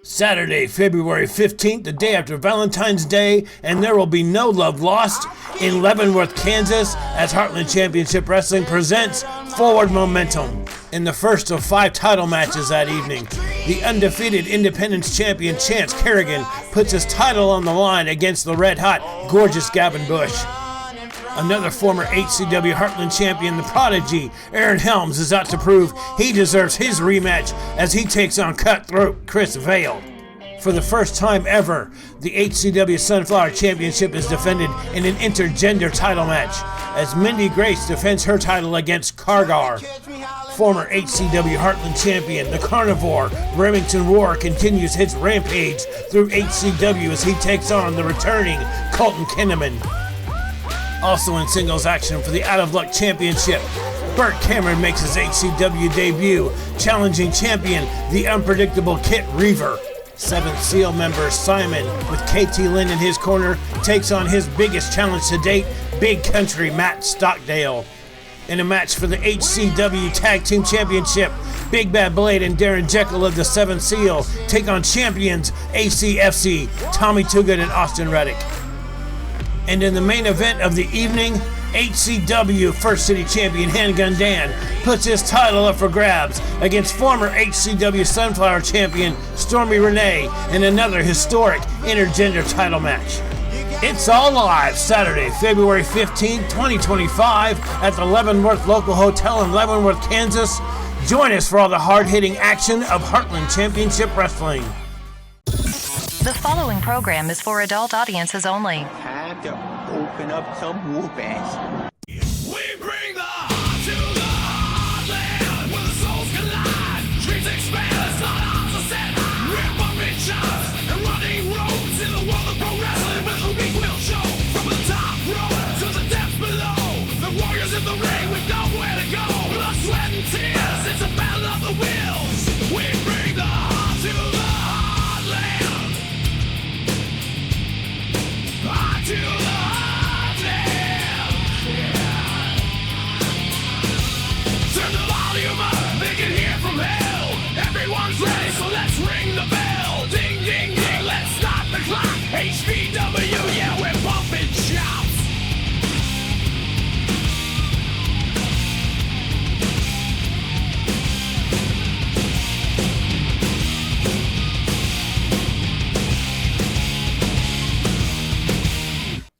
Saturday, February 15th, the day after Valentine's Day, and there will be no love lost in Leavenworth, Kansas, as Heartland Championship Wrestling presents Forward Momentum. In the first of 5 title matches that evening, the undefeated Independence Champion Chance Kerrigan puts his title on the line against the red-hot, gorgeous Gavin Bush. Another former HCW Heartland champion, the Prodigy, Aaron Helms, is out to prove he deserves his rematch as he takes on cutthroat Chris Vale. For the first time ever, the HCW Sunflower Championship is defended in an intergender title match as Mindy Grace defends her title against Kargar. Former HCW Heartland champion, the Carnivore, Remington Roar, continues his rampage through HCW as he takes on the returning Colton Kinnaman. Also in singles action for the Out of Luck Championship, Burt Cameron makes his HCW debut, challenging champion, the unpredictable Kit Reaver. 7th Seal member Simon, with KT Lynn in his corner, takes on his biggest challenge to date, Big Country Matt Stockdale. In a match for the HCW Tag Team Championship, Big Bad Blade and Darren Jekyll of the 7th Seal take on champions ACFC, Tommy Tuggood and Austin Reddick. And in the main event of the evening, HCW First City Champion Handgun Dan puts his title up for grabs against former HCW Sunflower Champion Stormy Renee in another historic intergender title match. It's all live Saturday, February 15, 2025 at the Leavenworth Local Hotel in Leavenworth, Kansas. Join us for all the hard-hitting action of Heartland Championship Wrestling. The following program is for adult audiences only. Time to open up some whoop ass. We bring the heart to the heartland where the souls collide. Streets expand, it's not ours to set. We're bumping shots and running roads in the world of pro wrestling with the weak will show. From the top row to the depths below, the warriors in the ring with nowhere to go. Blood, sweat, and tears, it's a battle of the wills. We bring the heart to the heartland. Heart to the heartland. Turn the volume up, they can hear from hell. Everyone's ready, so let's ring the bell. Ding, ding, ding, let's start the clock. HPW, yeah, we're bumping chops.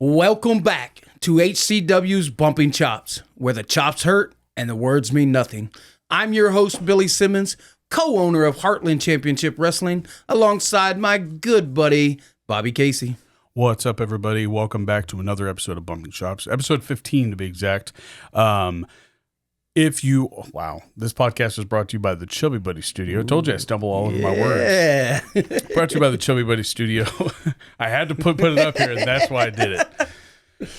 Welcome back to HCW's Bumping Chops, where the chops hurt and the words mean nothing. I'm your host, Billy Simmons, co-owner of Heartland Championship Wrestling, alongside my good buddy, Bobby Casey. What's up, everybody? Welcome back to another episode of Bumping Chops, episode 15 to be exact. This podcast is brought to you by the Chubby Buddy Studio. I told you I stumble all over my words. Brought to you by the Chubby Buddy Studio. I had to put it up here, and that's why I did it.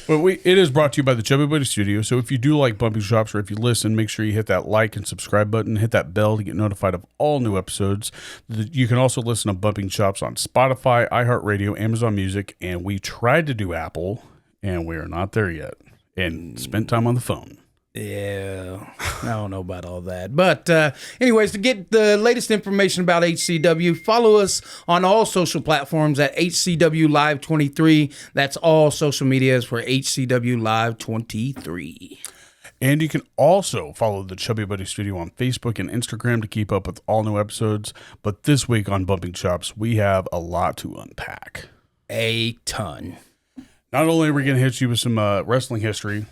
But it is brought to you by the Chubby Buddy Studio. So if you do like Bumping Chops, or if you listen, make sure you hit that like and subscribe button, hit that bell to get notified of all new episodes. You can also listen to Bumping Chops on Spotify, iHeartRadio, Amazon Music, and we tried to do Apple, and we are not there yet, and spent time on the phone. Yeah, I don't know about all that. But anyways, to get the latest information about HCW, follow us on all social platforms at HCW Live 23. That's all social medias for HCW Live 23. And you can also follow the Chubby Buddy Studio on Facebook and Instagram to keep up with all new episodes. But this week on Bumping Chops, we have a lot to unpack. A ton. Not only are we going to hit you with some wrestling history,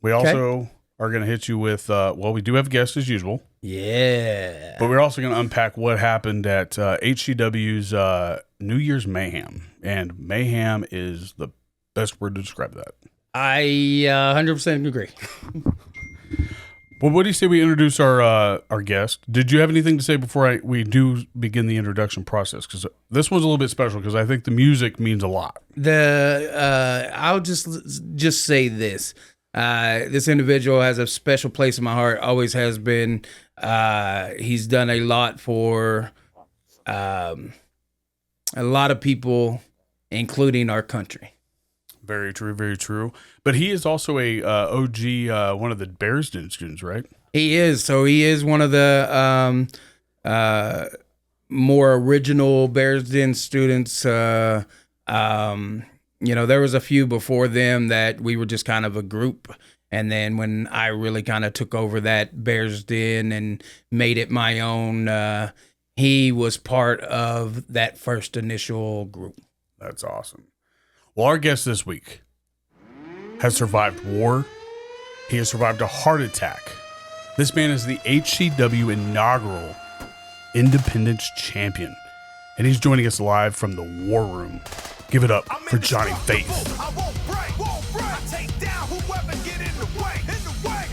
we also are going to hit you with, we do have guests as usual. Yeah. But we're also going to unpack what happened at HCW's New Year's Mayhem. And mayhem is the best word to describe that. I 100% agree. Well, what do you say we introduce our guest? Did you have anything to say before we do begin the introduction process? Because this one's a little bit special because I think the music means a lot. I'll just say this. This individual has a special place in my heart, always has been. He's done a lot for a lot of people, including our country. Very true, very true. But he is also a OG, one of the Bears Den students, right? He is. So he is one of the more original Bears Den students. There was a few before them that we were just kind of a group. And then when I really kind of took over that Bears Den and made it my own, he was part of that first initial group. That's awesome. Well, our guest this week has survived war. He has survived a heart attack. This man is the HCW inaugural Independence Champion. And he's joining us live from the War Room. Give it up for Johnny Faith. I won't break, I take down whoever get in the way.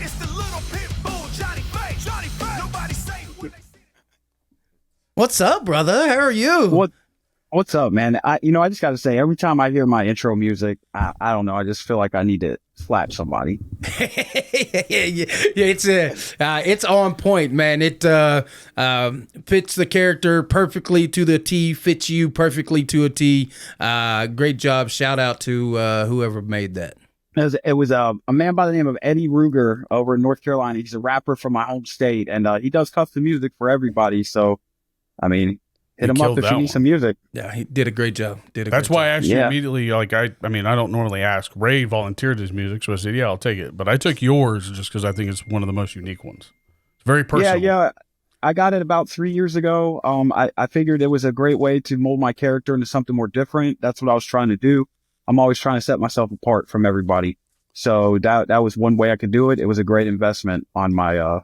It's the little pit bull, Johnny Faith. Nobody say what they say. What's up, brother? How are you? What's up, man? I just got to say, every time I hear my intro music, I don't know, I just feel like I need to slap somebody. It's on point, man. It fits the character perfectly to the T, fits you perfectly to a T. Great job. Shout out to whoever made that. It was a man by the name of Eddie Ruger over in North Carolina. He's a rapper from my home state, and he does custom music for everybody. So, I mean, hit him up if you need some music. Yeah, he did a great job. That's why I asked you immediately. Like, I don't normally ask. Ray volunteered his music, so I said, yeah, I'll take it. But I took yours just because I think it's one of the most unique ones. It's very personal. Yeah. I got it about 3 years ago. I figured it was a great way to mold my character into something more different. That's what I was trying to do. I'm always trying to set myself apart from everybody. So that was one way I could do it. It was a great investment on my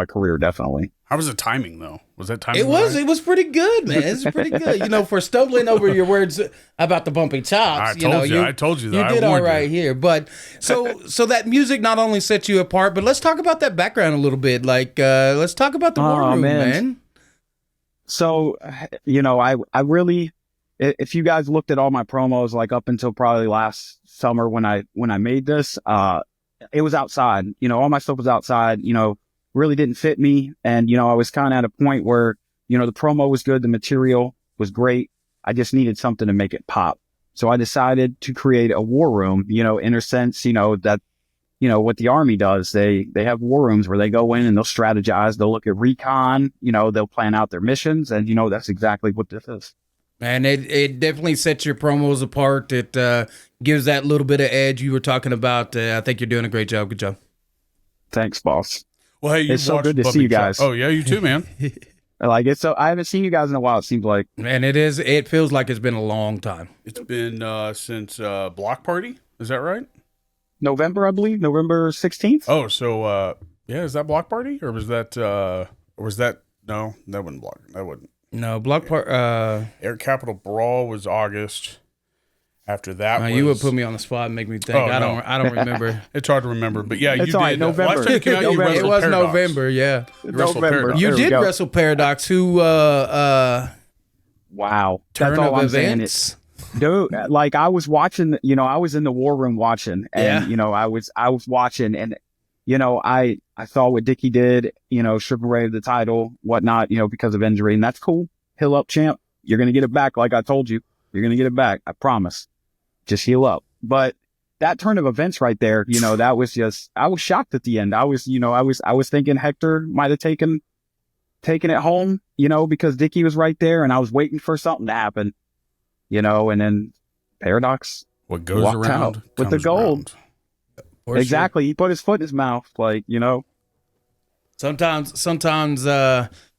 career, definitely. How was the timing, though? Was that timing? It was pretty good, man. It's pretty good. For stumbling over your words about the bumpy chops. I told you that. You did all right here. But so that music not only sets you apart, but let's talk about that background a little bit. Like, let's talk about the War Room, man. So, I really, if you guys looked at all my promos, like up until probably last summer when I made this, it was outside. All my stuff was outside. Really didn't fit me. And, I was kind of at a point where, the promo was good. The material was great. I just needed something to make it pop. So I decided to create a war room, in a sense, that, what the Army does. They have war rooms where they go in and they'll strategize. They'll look at recon, they'll plan out their missions. And, that's exactly what this is. And it definitely sets your promos apart. It gives that little bit of edge you were talking about. I think you're doing a great job. Good job. Thanks, boss. Well, hey, it's so good to see you guys. Oh, yeah, you too, man. I haven't seen you guys in a while, it seems like. Man, it feels like it's been a long time. It's been since Block Party. Is that right? November, I believe. November 16th. Oh, so, is that Block Party? Or was that, no, that wasn't Block. That wasn't. No, Block Party. Air Capital Brawl was August. After that, you would put me on the spot and make me think. I don't remember. It's hard to remember, but yeah, it's you all did. Right, November. Last time you came out, you it was Paradox. November. Yeah, November. You did wrestle Paradox. Who? Wow, Turn that's all of I'm events. saying. Dude, like I was watching. I was in the War Room watching, and I was watching, and I saw what Dickie did. Strip away the title, whatnot. Because of injury, and that's cool. Heal up, champ. You're gonna get it back, like I told you. You're gonna get it back. I promise. Just heal up. But that turn of events right there, that was just, I was shocked at the end. I was thinking Hector might have taken it home, because Dickie was right there and I was waiting for something to happen, and then Paradox what goes around with the gold. Exactly. Sure. He put his foot in his mouth, Sometimes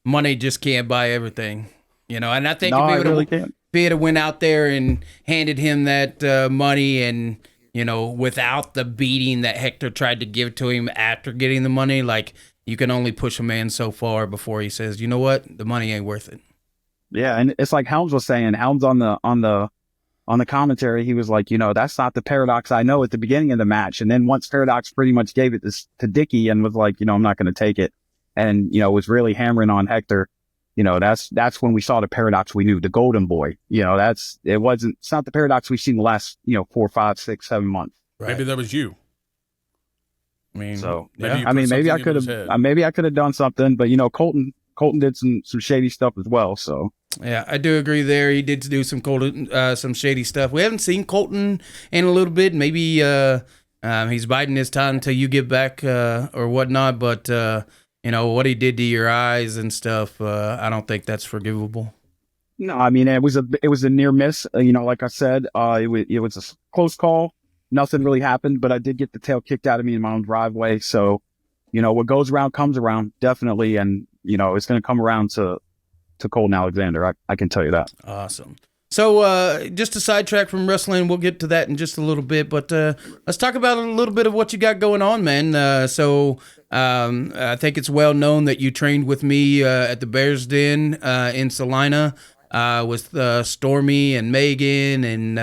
money just can't buy everything, and I think no, I really can't. If he had went out there and handed him that money and, without the beating that Hector tried to give to him after getting the money, like you can only push a man so far before he says, you know what, the money ain't worth it. Yeah. And it's like Helms was saying, Helms on the commentary, he was like, that's not the Paradox I know at the beginning of the match. And then once Paradox pretty much gave it to Dickie and was like, I'm not going to take it. And, was really hammering on Hector. That's when we saw the Paradox we knew, the Golden Boy. It's not the Paradox we've seen the last, 4, 5, 6, 7 months. Right. Maybe that was you. I mean, so yeah. Maybe I could have done something, but Colton did some shady stuff as well. So yeah, I do agree there. He did do some shady stuff. We haven't seen Colton in a little bit. Maybe he's biding his time until you get back or whatnot. But what he did to your eyes and stuff, I don't think that's forgivable. No, I mean, it was a near miss. Like I said, it was a close call. Nothing really happened, but I did get the tail kicked out of me in my own driveway. So, what goes around comes around, definitely. And, it's going to come around to 𝐂𝐡𝐮 Alexander. I can tell you that. Awesome. So just to sidetrack from wrestling, we'll get to that in just a little bit, but let's talk about a little bit of what you got going on, man. I think it's well known that you trained with me at the Bears Den in Salina with Stormy and Megan and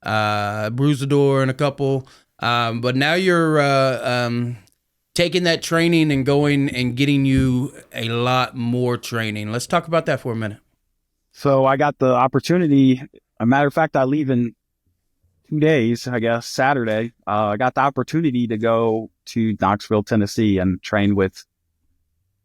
Bruisador and a couple. But now you're taking that training and going and getting you a lot more training. Let's talk about that for a minute. So I got the opportunity. A matter of fact, I leave in 2 days, I guess, Saturday. I got the opportunity to go to Knoxville, Tennessee and train with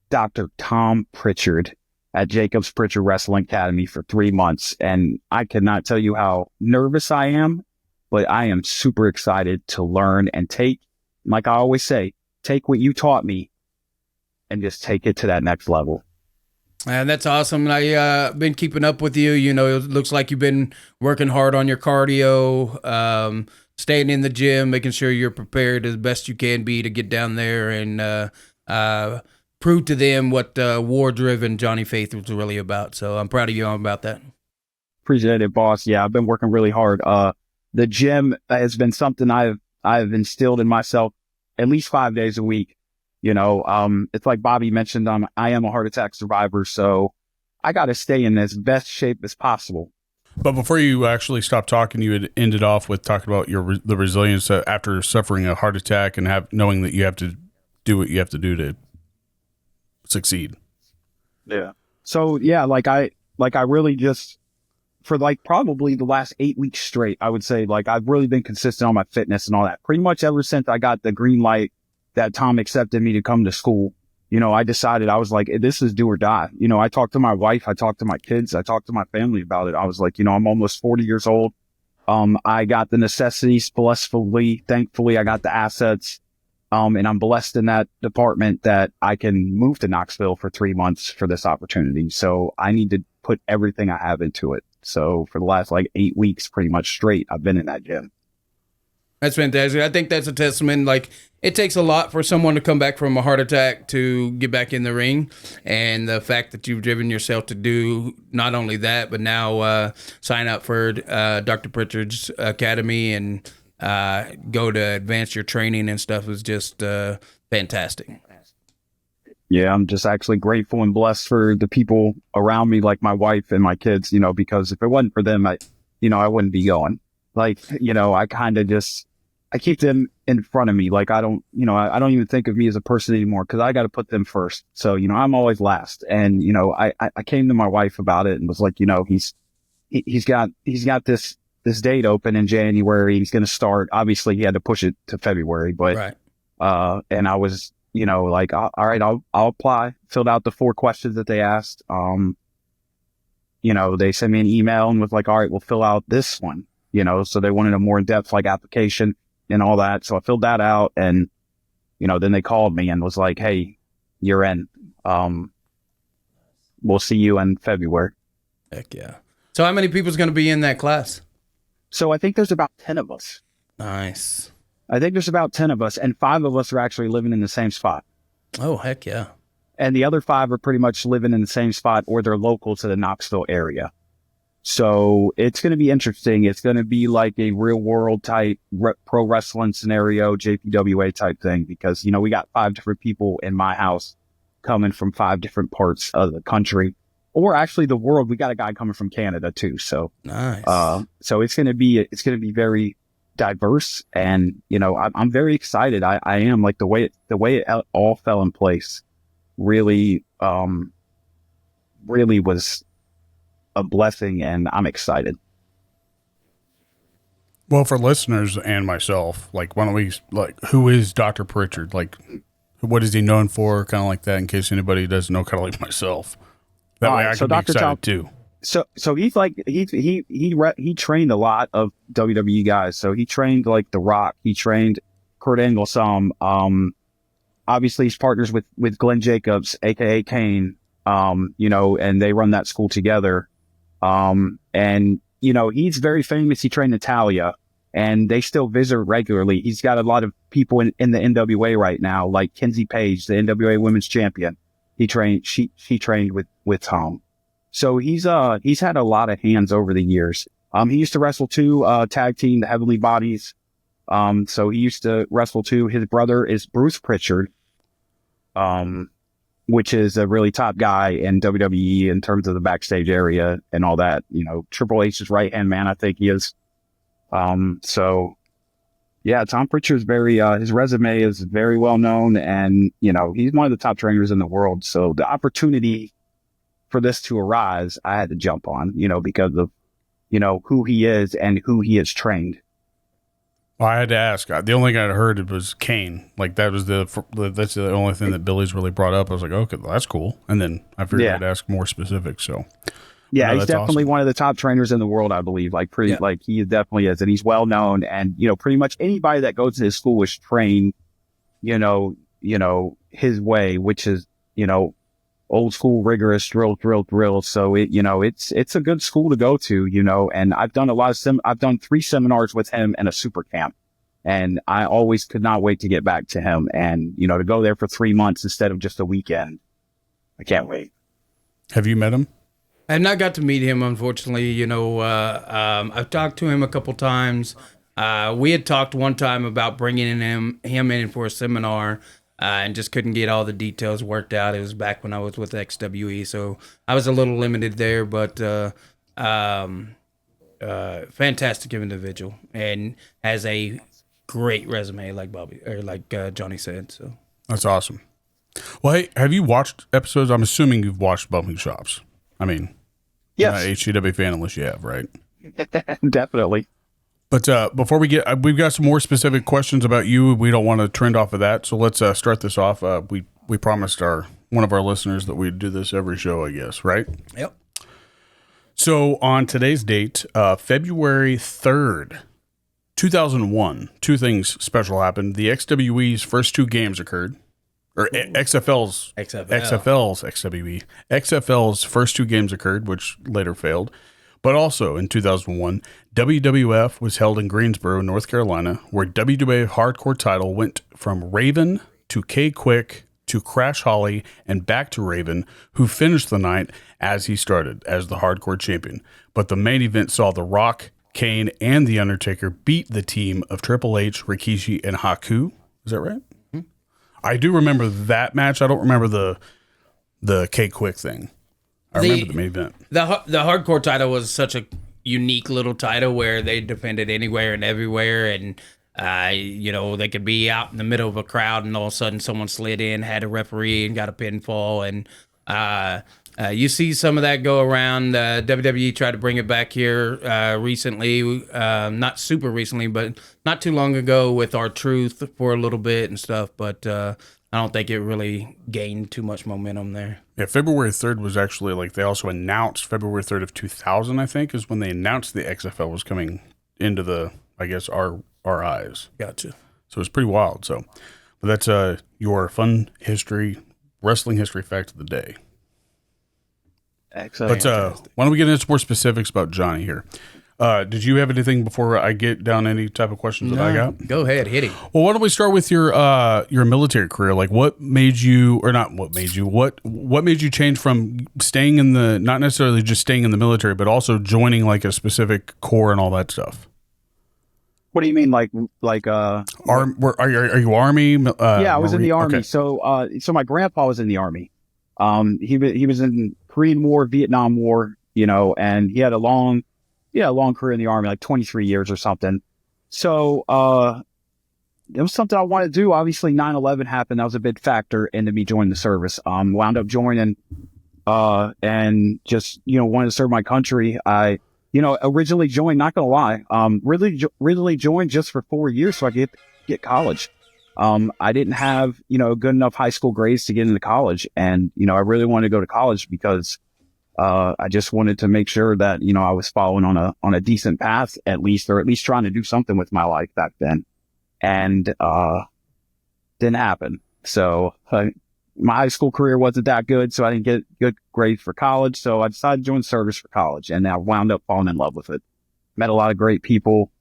Dr. Tom Pritchard at Jacobs Pritchard Wrestling Academy for 3 months. And I cannot tell you how nervous I am, but I am super excited to learn and take, like I always say, take what you taught me and just take it to that next level. And that's awesome. I've been keeping up with you. It looks like you've been working hard on your cardio, staying in the gym, making sure you're prepared as best you can be to get down there and prove to them what war-driven Johnny Faith was really about. So I'm proud of you about that. Appreciate it, boss. Yeah, I've been working really hard. The gym has been something I've instilled in myself at least 5 days a week. It's like Bobby mentioned, I am a heart attack survivor, so I got to stay in as best shape as possible. But before you actually stopped talking, you had ended off with talking about the resilience after suffering a heart attack and knowing that you have to do what you have to do to succeed. Yeah. So yeah, I really just, for probably the last 8 weeks straight, I would say I've really been consistent on my fitness and all that. Pretty much ever since I got the green light that Tom accepted me to come to school, I decided, I was like, this is do or die. I talked to my wife, I talked to my kids, I talked to my family about it. I was like, I'm almost 40 years old. I got the necessities, thankfully, I got the assets. And I'm blessed in that department that I can move to Knoxville for 3 months for this opportunity. So I need to put everything I have into it. So for the last 8 weeks, pretty much straight, I've been in that gym. That's fantastic. I think that's a testament. It takes a lot for someone to come back from a heart attack to get back in the ring. And the fact that you've driven yourself to do not only that, but now sign up for Dr. Pritchard's Academy and go to advance your training and stuff is just fantastic. Yeah, I'm just actually grateful and blessed for the people around me, like my wife and my kids, because if it wasn't for them, I wouldn't be going. I kind of just, I keep them in front of me. I don't even think of me as a person anymore because I got to put them first. So, I'm always last. And, I came to my wife about it and was like, he's got this date open in January. He's going to start. Obviously he had to push it to February, but, right. And I was, all right, I'll apply, filled out the 4 questions that they asked. They sent me an email and was like, all right, we'll fill out this one, so they wanted a more in-depth application and all that. So I filled that out and, then they called me and was like, hey, you're in, we'll see you in February. Heck yeah. So how many people's going to be in that class? So I think there's about 10 of us. Nice. I think there's about 10 of us, and 5 of us are actually living in the same spot. Oh, heck yeah. And the other 5 are pretty much living in the same spot or they're local to the Knoxville area. So it's going to be interesting. It's going to be like a real world type pro wrestling scenario, JPWA type thing, because, we got 5 different people in my house coming from 5 different parts of the country, or actually the world. We got a guy coming from Canada too. So, nice. So it's going to be very diverse, and I'm very excited. I am, the way it all fell in place really was a blessing, and I'm excited. Well, for listeners and myself, why don't we who is Dr. Pritchard? What is he known for? Kind of like that, in case anybody doesn't know, kind of like myself. That way I can be excited too. So he's he trained a lot of WWE guys. So he trained The Rock. He trained Kurt Angle some. obviously he's partners with Glenn Jacobs, aka Kane, and they run that school together. And, he's very famous. He trained Natalia, and they still visit regularly. He's got a lot of people in the NWA right now, like Kenzie Page, the NWA women's champion. She trained with Tom. So he's had a lot of hands over the years. He used to wrestle too, tag team, the Heavenly Bodies. So he used to wrestle too. His brother is Bruce Pritchard, which is a really top guy in WWE in terms of the backstage area and all that. Triple H's right-hand man, I think he is. So yeah, Tom Pritchard's his resume is very well known, and, he's one of the top trainers in the world. So the opportunity for this to arise, I had to jump on, because of, who he is and who he has trained. Well, I had to ask. The only thing I'd heard was Kane. Like, that's the only thing that Billy's really brought up. I was like, okay, well, that's cool. And then I figured I'd ask more specifics. So yeah, he's definitely awesome. One of the top trainers in the world, I believe. Like he definitely is, and he's well known. And pretty much anybody that goes to his school is trained, his way, which is old school, rigorous drill. So it's a good school to go to, and I've done I've done 3 seminars with him and a super camp, and I always could not wait to get back to him and, to go there for 3 months instead of just a weekend. I can't wait. Have you met him? I have not got to meet him, unfortunately. I've talked to him a couple times. We had talked one time about bringing him in for a seminar, and just couldn't get all the details worked out. It was back when I was with XWE, so I was a little limited there, but fantastic individual and has a great resume, like Johnny said. So that's awesome. Well, hey, have you watched episodes? I'm assuming you've watched Bumping Shops. I mean, yes. You're not a HCW fan unless you have, right? Definitely. But before we've got some more specific questions about you. We don't want to trend off of that, so let's start this off. We promised one of our listeners that we'd do this every show, I guess, right? Yep. So on today's date, February 3rd, 2001, 2 things special happened. The XWE's first 2 games occurred. Or XFL's XWE. XFL's first 2 games occurred, which later failed. But also in 2001, WWF was held in Greensboro, North Carolina, where WWF Hardcore title went from Raven to K-Quick to Crash Holly and back to Raven, who finished the night as he started, as the Hardcore champion. But the main event saw The Rock, Kane, and The Undertaker beat the team of Triple H, Rikishi, and Haku. Is that right? Mm-hmm. I do remember that match. I don't remember the K-Quick thing. I remember the main event. The Hardcore title was such a unique little title where they defended anywhere and everywhere, and they could be out in the middle of a crowd and all of a sudden someone slid in, had a referee, and got a pinfall. And you see some of that go around. WWE tried to bring it back here recently, not super recently, but not too long ago with R-Truth for a little bit and stuff. But I don't think it really gained too much momentum there. Yeah, February 3rd was actually, like, they also announced February 3rd of 2000, I think, is when they announced the XFL was coming into the, I guess, our eyes. Gotcha. So it's pretty wild. So, but that's your fun wrestling history fact of the day. Excellent. But why don't we get into more specifics about Johnny here? Did you have anything before I get down any type of questions that I got? Go ahead, hit it. Well, why don't we start with your military career? Like, what made you change from staying in not necessarily just staying in the military, but also joining like a specific corps and all that stuff? What do you mean, like? Are you Army? Yeah, I was in the Army. Okay. So my grandpa was in the Army. He was in Korean War, Vietnam War, and he had a long career in the Army, like 23 years or something. So it was something I wanted to do. Obviously, 9/11 happened. That was a big factor into me joining the service. Wound up joining and just, wanted to serve my country. I, originally joined, not going to lie, really joined just for 4 years so I could get college. I didn't have, good enough high school grades to get into college. And, I really wanted to go to college because I just wanted to make sure that, I was following on a decent path at least, or at least trying to do something with my life back then. And didn't happen. So my high school career wasn't that good, so I didn't get good grades for college. So I decided to join service for college, and I wound up falling in love with it. Met a lot of great people,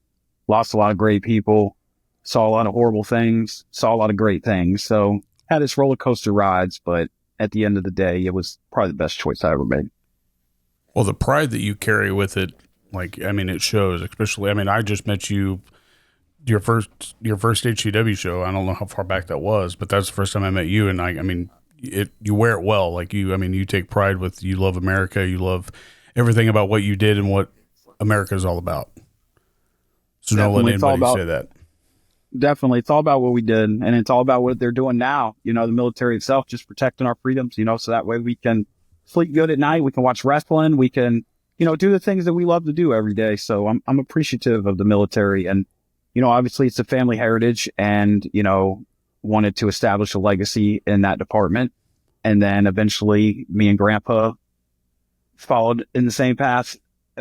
lost a lot of great people, saw a lot of horrible things, saw a lot of great things. So had its roller coaster rides, but at the end of the day, it was probably the best choice I ever made. Well, the pride that you carry with it, like, I mean, it shows, especially, I mean, I just met you, your first HCW show. I don't know how far back that was, but that's the first time I met you. And I mean, you wear it well. Like you take pride with, you love America. You love everything about what you did and what America is all about. So don't let anybody say that. Definitely. It's all about what we did, and it's all about what they're doing now. You know, the military itself, just protecting our freedoms, you know, so that way we can sleep good at night. We can watch wrestling. We can, you know, do the things that we love to do every day. So I'm appreciative of the military, and, you know, obviously it's a family heritage, and, you know, wanted to establish a legacy in that department. And then eventually me and Grandpa followed in the same path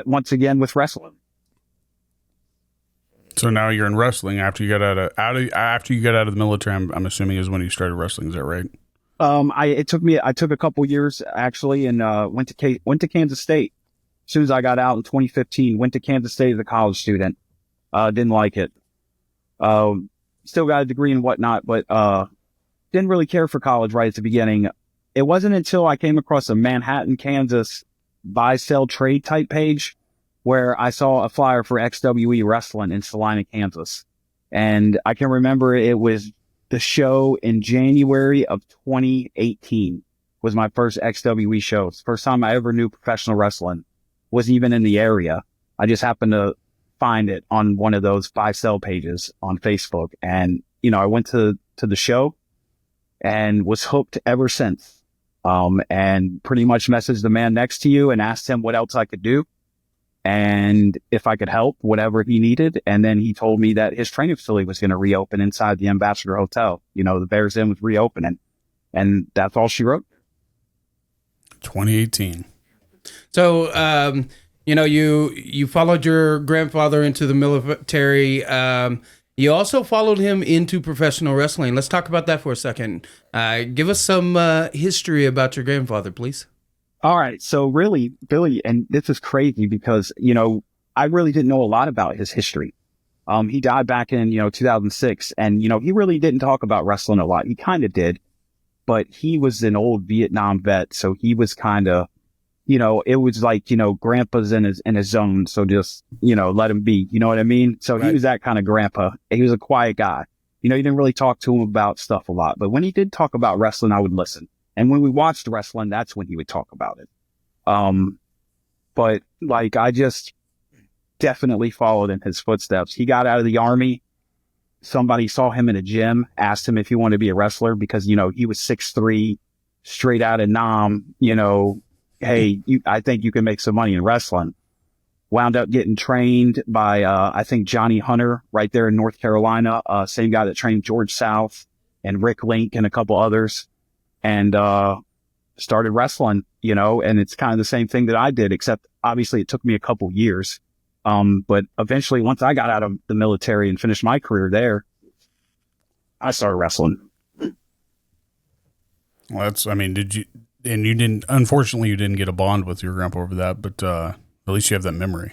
once again with wrestling. So now you're in wrestling after you got out of the military. I'm assuming is when you started wrestling. Is that right? I took a couple years actually, and went to Kansas State. As soon as I got out in 2015, went to Kansas State as a college student. Didn't like it. Still got a degree and whatnot, but didn't really care for college right at the beginning. It wasn't until I came across a Manhattan, Kansas buy, sell, trade type page where I saw a flyer for XWE wrestling in Salina, Kansas. And I can remember it was the show in January of 2018 was my first XWE show. It's the first time I ever knew professional wrestling was even in the area. I just happened to find it on one of those buy, sell pages on Facebook. And, you know, I went to the show and was hooked ever since. And pretty much messaged the man next to you and asked him what else I could do, and if I could help, whatever he needed. And then he told me that his training facility was going to reopen inside the Ambassador Hotel. You know, the Bears Inn was reopening, and that's all she wrote. 2018. So, you know, you followed your grandfather into the military. You also followed him into professional wrestling. Let's talk about that for a second. Give us some history about your grandfather, please. All right. So really, Billy, and this is crazy because, you know, I really didn't know a lot about his history. He died back in, 2006, and, he really didn't talk about wrestling a lot. He kind of did, but he was an old Vietnam vet. So he was kind of, it was like, grandpa's in his zone. So just, let him be, you know what I mean? So Right. He was that kind of grandpa. He was a quiet guy. He didn't really talk to him about stuff a lot, but when he did talk about wrestling, I would listen. And when we watched wrestling, that's when he would talk about it. But like, I just definitely followed in his footsteps. He got out of the Army. Somebody saw him in a gym, asked him if he wanted to be a wrestler because, he was 6'3", straight out of Nam, hey, I think you can make some money in wrestling. Wound up getting trained by, I think Johnny Hunter right there in North Carolina. Same guy that trained George South and Rick Link and a couple others. And, started wrestling, and it's kind of the same thing that I did, except obviously it took me a couple years. But eventually once I got out of the military and finished my career there, I started wrestling. Well, unfortunately you didn't get a bond with your grandpa over that, but, at least you have that memory.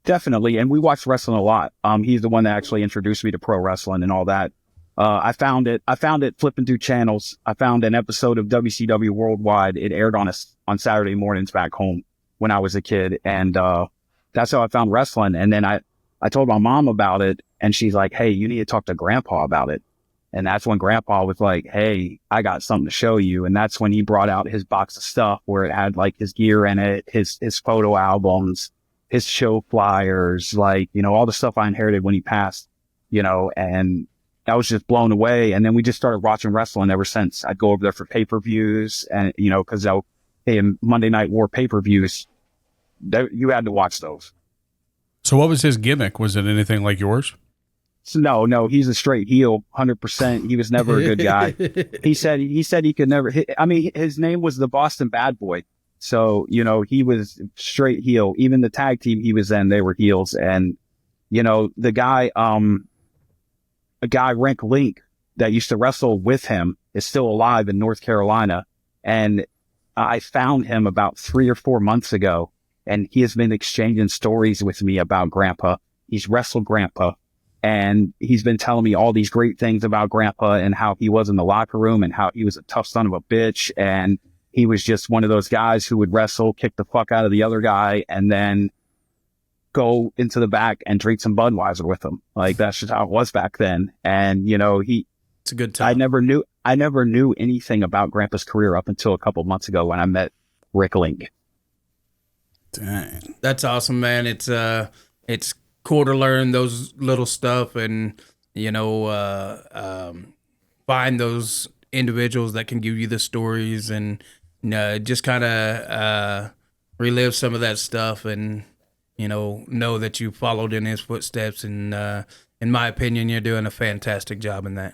Definitely. And we watched wrestling a lot. He's the one that actually introduced me to pro wrestling and all that. I found it flipping through channels. I found an episode of WCW Worldwide. It aired on Saturday mornings back home when I was a kid. And, that's how I found wrestling. And then I told my mom about it, and she's like, hey, you need to talk to Grandpa about it. And that's when Grandpa was like, hey, I got something to show you. And that's when he brought out his box of stuff where it had like his gear in it, his photo albums, his show flyers, like, all the stuff I inherited when he passed, and I was just blown away. And then we just started watching wrestling ever since. I'd go over there for pay-per-views and, cause in Monday Night War pay-per-views, you had to watch those. So what was his gimmick? Was it anything like yours? So no, he's a straight heel, 100%. He was never a good guy. He said he could never hit. I mean, his name was the Boston Bad Boy. So, he was straight heel. Even the tag team he was in, they were heels. And, the guy, Rick Link, that used to wrestle with him is still alive in North Carolina. And I found him about 3 or 4 months ago, and he has been exchanging stories with me about Grandpa. He's wrestled Grandpa, and he's been telling me all these great things about Grandpa and how he was in the locker room and how he was a tough son of a bitch. And he was just one of those guys who would wrestle, kick the fuck out of the other guy, and then go into the back and drink some Budweiser with him. Like, that's just how it was back then. And, It's a good time. I never knew anything about Grandpa's career up until a couple months ago when I met Rick Link. Dang. That's awesome, man. It's cool to learn those little stuff and, find those individuals that can give you the stories and just kind of relive some of that stuff and, know that you followed in his footsteps. And in my opinion, you're doing a fantastic job in that.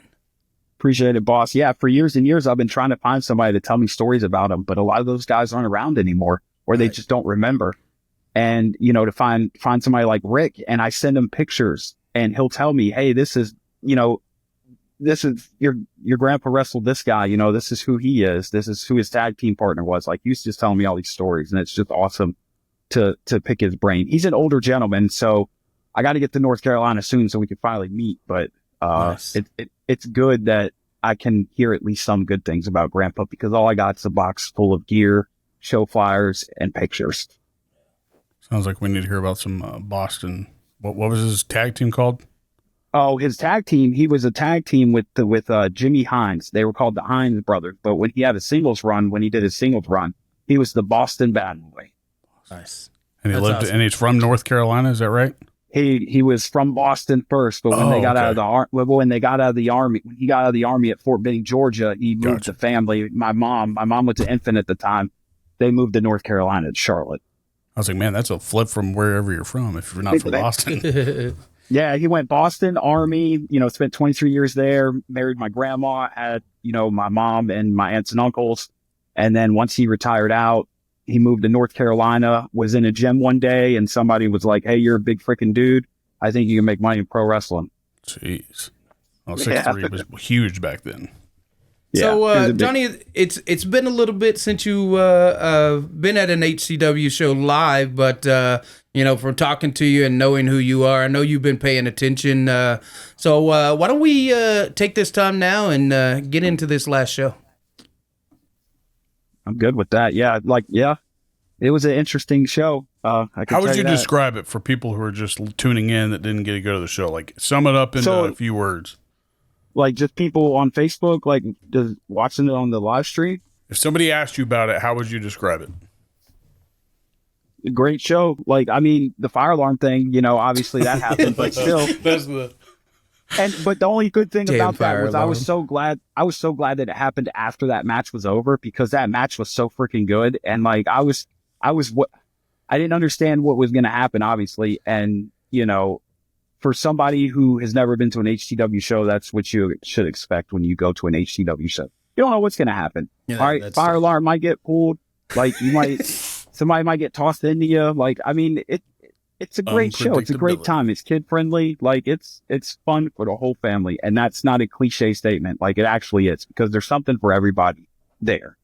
Appreciate it, boss. Yeah, for years and years, I've been trying to find somebody to tell me stories about him, but a lot of those guys aren't around anymore, or they just don't remember. And, to find somebody like Rick, and I send him pictures, and he'll tell me, hey, this is your grandpa wrestled this guy, this is who he is. This is who his tag team partner was. Like, he's just telling me all these stories, and it's just awesome to pick his brain. He's an older gentleman, so I got to get to North Carolina soon so we can finally meet, but Nice. it's good that I can hear at least some good things about Grandpa, because all I got is a box full of gear, show flyers, and pictures. Sounds like we need to hear about some Boston. What was his tag team called? Oh, his tag team. He was a tag team with Jimmy Hines. They were called the Hines brothers. But when he had a singles run, he was the Boston Bad Boy. Nice. And he That's lived, awesome. and he's from North Carolina. Is that right? He was from Boston first, but when they got out of the army, when he got out of the army at Fort Benning, Georgia, he moved the family. My mom went to infant at the time. They moved to North Carolina, to Charlotte. I was like, man, that's a flip from wherever you're from if you're not from Boston. Yeah, he went Boston, Army, spent 23 years there, married my grandma, had, my mom and my aunts and uncles. And then once he retired out, he moved to North Carolina, was in a gym one day, and somebody was like, hey, you're a big freaking dude. I think you can make money in pro wrestling. Jeez. Oh, 6'3" was huge back then. So, Johnny, it's been a little bit since you been at an HCW show live, but from talking to you and knowing who you are, I know you've been paying attention. So why don't we take this time now and get into this last show? I'm good with that. Yeah, it was an interesting show. How would you describe it for people who are just tuning in that didn't get to go to the show? Like, sum it up into a few words. Like, just people on Facebook, like, just watching it on the live stream. If somebody asked you about it, how would you describe it? A great show. Like, I mean, the fire alarm thing, obviously that happened, but still. But the only good thing about that was I was so glad that it happened after that match was over, because that match was so freaking good. And like, I didn't understand what was going to happen, obviously. And, for somebody who has never been to an HTW show, that's what you should expect when you go to an HTW show. You don't know what's going to happen. Yeah, all right, fire alarm might get pulled. Like, somebody might get tossed into you. Like, I mean, it's a great show. It's a great time. It's kid friendly. Like, it's fun for the whole family. And that's not a cliche statement. Like, it actually is, because there's something for everybody there.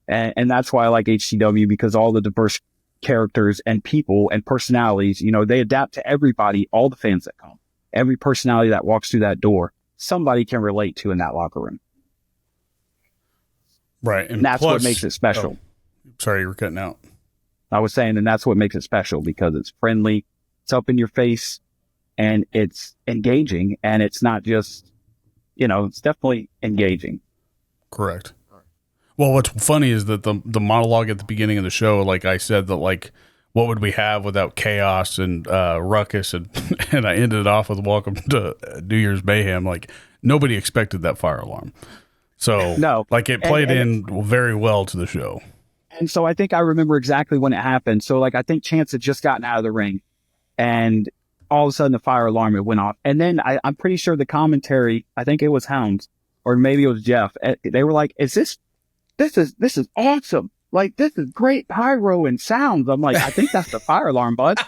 And that's why I like HCW, because all the diverse characters and people and personalities, they adapt to everybody, all the fans that come. Every personality that walks through that door, somebody can relate to in that locker room. Right. And that's what makes it special. Sorry, you were cutting out. I was saying, and that's what makes it special, because it's friendly, it's up in your face, and it's engaging, and it's not just, it's definitely engaging. Correct. Well, what's funny is that the monologue at the beginning of the show, like I said, that like, what would we have without chaos and ruckus, and I ended it off with welcome to New Year's Mayhem. Like, nobody expected that fire alarm, so no, like it played in very well to the show. And so I think I remember exactly when it happened. So like, I think Chance had just gotten out of the ring, and all of a sudden the fire alarm, it went off, and then I'm pretty sure the commentary, I think it was Hounds or maybe it was Jeff. They were like, this is awesome. Like, this is great pyro and sounds. I'm like, I think that's the fire alarm, bud.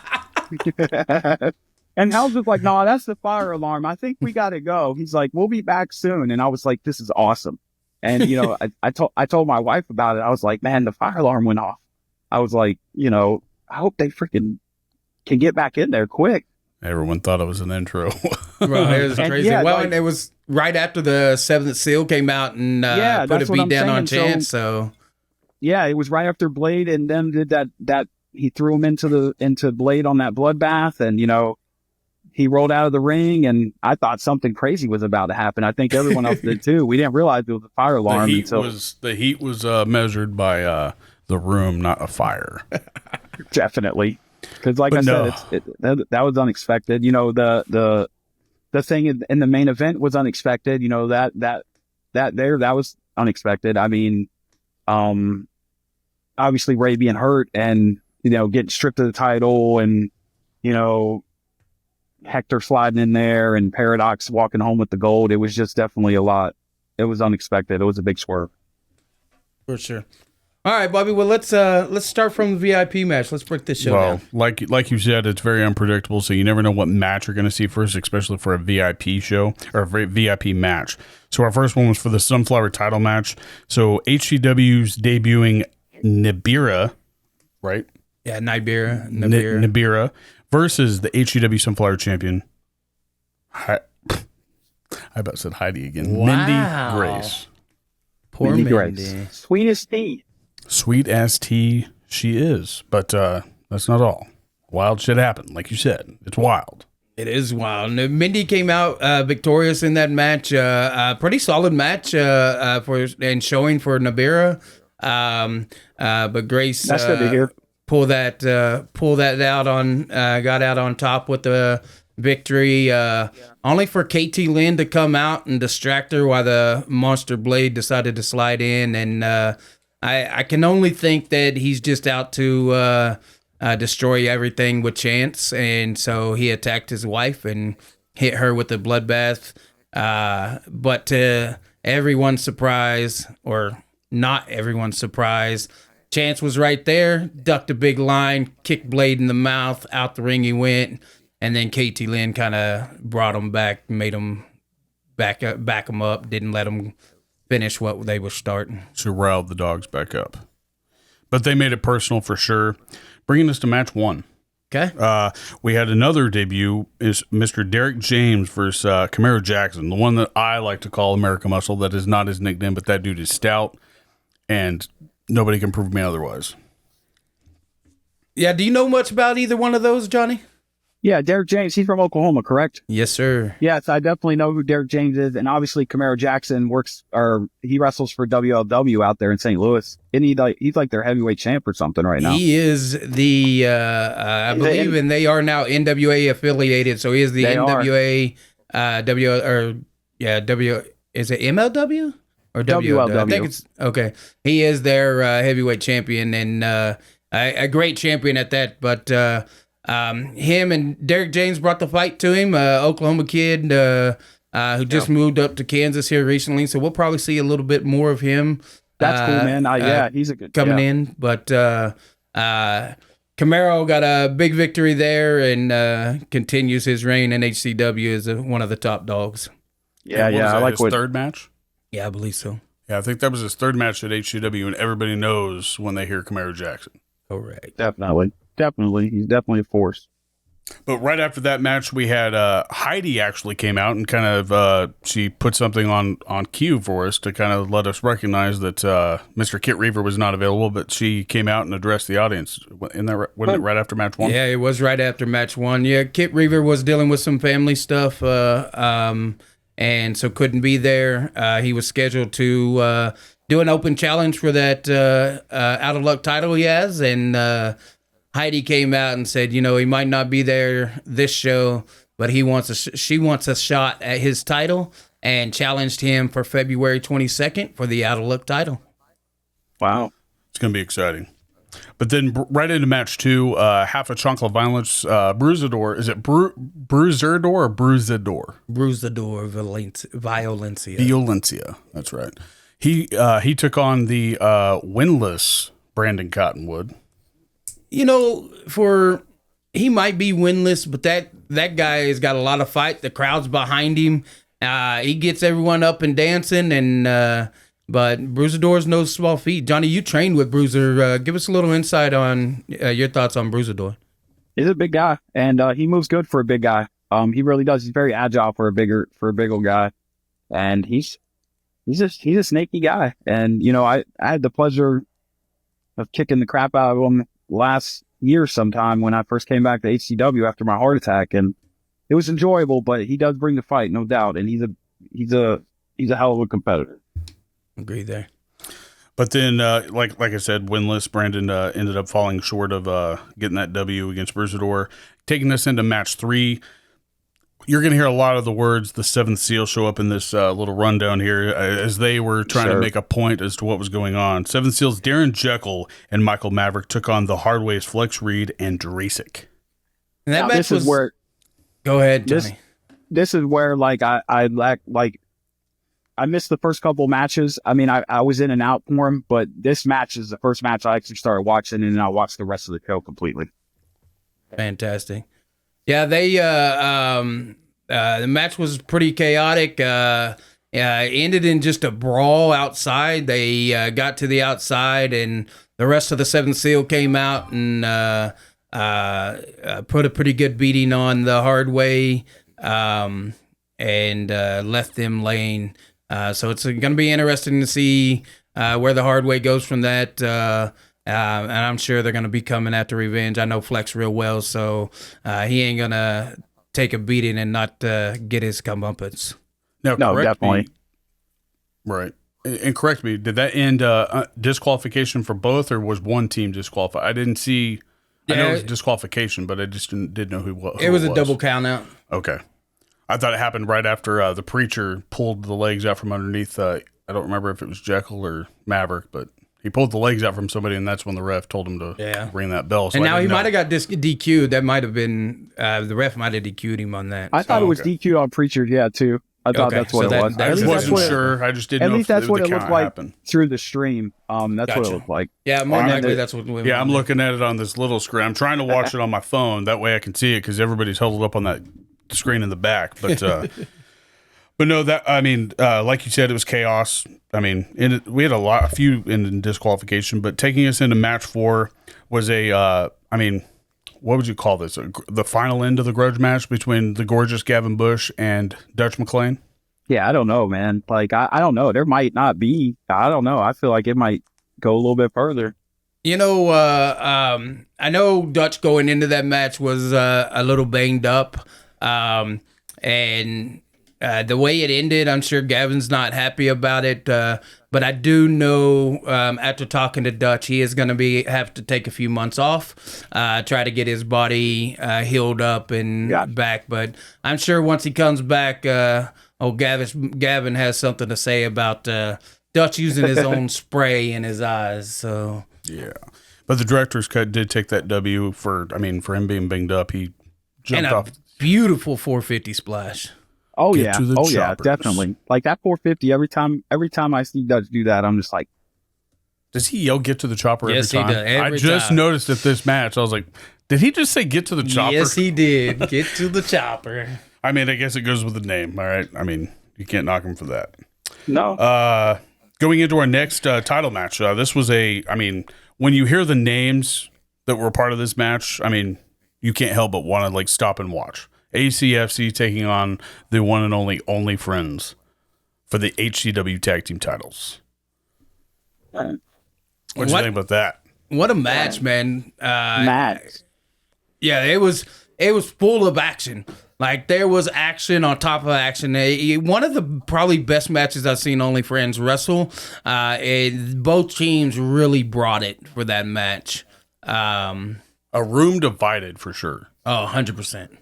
And Hell's was like, no, that's the fire alarm. I think we got to go. He's like, we'll be back soon. And I was like, this is awesome. And, you know, I told my wife about it. I was like, man, the fire alarm went off. I was like, you know, I hope they freaking can get back in there quick. Everyone thought it was an intro. Right, it was And crazy. yeah, Well, like- and it was right after the Seventh Seal came out and Yeah, put a that's what beat I'm down on saying. Chance. So Yeah, it was right after Blade and them did that he threw him into Blade on that bloodbath, and, you know, he rolled out of the ring, and I thought something crazy was about to happen. I think everyone else did too. We didn't realize it was a fire alarm The heat was measured by the room, not a fire. definitely. Because, like But I said, that was unexpected. You know, the thing in the main event was unexpected. You know, that was unexpected. I mean, obviously Ray being hurt and, you know, getting stripped of the title, and, you know, Hector sliding in there and Paradox walking home with the gold. It was just definitely a lot. It was unexpected. It was a big swerve. for sure. All right, Bobby. Well, let's start from the VIP match. Let's break this show down. Like you said, it's very unpredictable, so you never know what match you're going to see first, especially for a VIP show or a VIP match. So our first one was for the Sunflower title match. So HCW's debuting Nibiru, right? Yeah, Nibiru. Nibiru versus the HCW Sunflower champion. I about said Heidi again. Wow. Mindy Grace. Poor Mindy Mindy. Grace. Sweetest tea. Sweet as tea she is. But that's not all. Wild shit happened. Like you said, it's wild. It is wild. Mindy came out victorious in that match. A pretty solid match and showing for Nibiru. But Grace That's good to hear. pulled that out got out on top with the victory. Only for KT Lynn to come out and distract her while the Monster Blade decided to slide in. And I can only think that he's just out to destroy everything with Chance, and so he attacked his wife and hit her with the bloodbath. But to everyone's surprise, or not everyone's surprise, Chance was right there, ducked a big line, kicked Blade in the mouth, out the ring he went, and then KT Lynn kind of brought him back, made him back him up, didn't let him finish what they were starting. So riled the dogs back up. But they made it personal for sure. Bringing us to match one. Okay. We had another debut, is Mr. Derek James versus Camaro Jackson, the one that I like to call America Muscle. That is not his nickname, but that dude is stout, and nobody can prove me otherwise. Yeah, do you know much about either one of those, Johnny? Yeah, Derek James, he's from Oklahoma, correct? Yes, sir. Yes, I definitely know who Derek James is. And obviously Camaro Jackson he wrestles for WLW out there in St. Louis. And he's like their heavyweight champ or something right now. He is the, I believe, and they are now NWA affiliated. So he is the They NWA, is it MLW or WLW? I think it's, okay. He is their heavyweight champion, and a great champion at that. But him and Derek James brought the fight to him, Oklahoma kid who just moved up to Kansas here recently. So we'll probably see a little bit more of him. That's cool, man. Yeah, he's a good coming in. But Camaro got a big victory there and continues his reign in HCW as one of the top dogs. Yeah, And what was I that, like his what. third match. Yeah, I believe so. Yeah, I think that was his third match at HCW, and everybody knows when they hear Camaro Jackson. Correct. Definitely. He's definitely a force. But right after that match, we had Heidi actually came out and kind of she put something on cue for us to kind of let us recognize that Mr. Kit Reaver was not available, but she came out and addressed the audience. Wasn't it right after match one? Yeah, it was right after match one. Yeah, Kit Reaver was dealing with some family stuff, and so couldn't be there. He was scheduled to do an open challenge for that Out of Luck title he has, and Heidi came out and said, you know, he might not be there this show, but she wants a shot at his title, and challenged him for February 22nd for the Out of Luck title. Wow. It's going to be exciting. But then right into match two, half a chunk of violence, Bruisador. Is it Bruisador or Bruisador? Bruisador Violencia. Violencia. That's right. He took on the winless Brandon Cottonwood. You know, he might be winless, but that guy has got a lot of fight. The crowd's behind him. He gets everyone up and dancing, and but Bruisador's no small feat. Johnny, you trained with Bruiser. Give us a little insight on your thoughts on Bruisador. He's a big guy, and he moves good for a big guy. He really does. He's very agile for a big old guy, and he's a snaky guy. And I had the pleasure of kicking the crap out of him last year sometime when I first came back to HCW after my heart attack, and it was enjoyable. But he does bring the fight, no doubt, and he's a hell of a competitor. Agree there. But then, like I said, winless, Brandon ended up falling short of getting that W against Bruisador. Taking us into match 3, you're going to hear a lot of the words "the Seventh Seal" show up in this little rundown here, as they were trying to make a point as to what was going on. Seventh Seal's Darren Jekyll and Michael Maverick took on the Hardway's Flex Reed and Drasic. And that Now, match this was is where Go ahead, Johnny. this is where I missed the first couple matches. I mean, I was in and out for him, but this match is the first match I actually started watching, and then I watched the rest of the show completely. Fantastic. Yeah, they the match was pretty chaotic. It ended in just a brawl outside. They got to the outside, and the rest of the Seventh Seal came out and put a pretty good beating on the Hardway, and left them laying. So it's going to be interesting to see where the Hardway goes from that. And I'm sure they're going to be coming after revenge. I know Flex real well, so he ain't going to take a beating and not get his comeuppance. Now, No, definitely. Right. And correct me, did that end disqualification for both, or was one team disqualified? I didn't see. I know it was disqualification, but I just didn't know who it was. A double count out. Okay. I thought it happened right after the Preacher pulled the legs out from underneath. I don't remember if it was Jekyll or Maverick, but he pulled the legs out from somebody, and that's when the ref told him to ring that bell. So and now he might have got DQ'd. That might have been the ref might have DQ'd him on that. I thought it was DQ on Preacher, too. I thought that's what it was. I just wasn't sure. I just didn't know if that's what it looked like happened through the stream. That's what it looked like. Yeah, more likely that's what. Yeah, I'm looking at it on this little screen. I'm trying to watch it on my phone. That way I can see it because everybody's huddled up on that screen in the back. But but no, that like you said, it was chaos. I mean, we had a few in disqualification, but taking us into match 4 was what would you call this? The final end of the grudge match between the gorgeous Gavin Bush and Dutch McLean? Yeah, I don't know, man. Like, I don't know. There might not be. I don't know. I feel like it might go a little bit further. I know Dutch going into that match was a little banged up. And the way it ended, I'm sure Gavin's not happy about it. But I do know after talking to Dutch, he is going to have to take a few months off, try to get his body healed up and back. But I'm sure once he comes back, Gavin has something to say about Dutch using his own spray in his eyes. So yeah, but the director's cut did take that W for him being banged up. He jumped off. Beautiful 450 splash. Oh yeah, definitely. Like that 450. Every time I see Dutch do that, I'm just like, does he yell "get to the chopper" every time? He does. I just noticed at this match. I was like, did he just say "get to the chopper"? Yes, he did. Get to the chopper. I guess it goes with the name. All right. You can't knock him for that. No. Going into our next title match, this was when you hear the names that were part of this match, you can't help but want to stop and watch. ACFC taking on the one and only Friends for the HCW tag team titles. What do you think about that? What a match, man! Match. Yeah, it was full of action. Like there was action on top of action. One of the probably best matches I've seen Only Friends wrestle. Both teams really brought it for that match. A room divided for sure. Oh, 100%.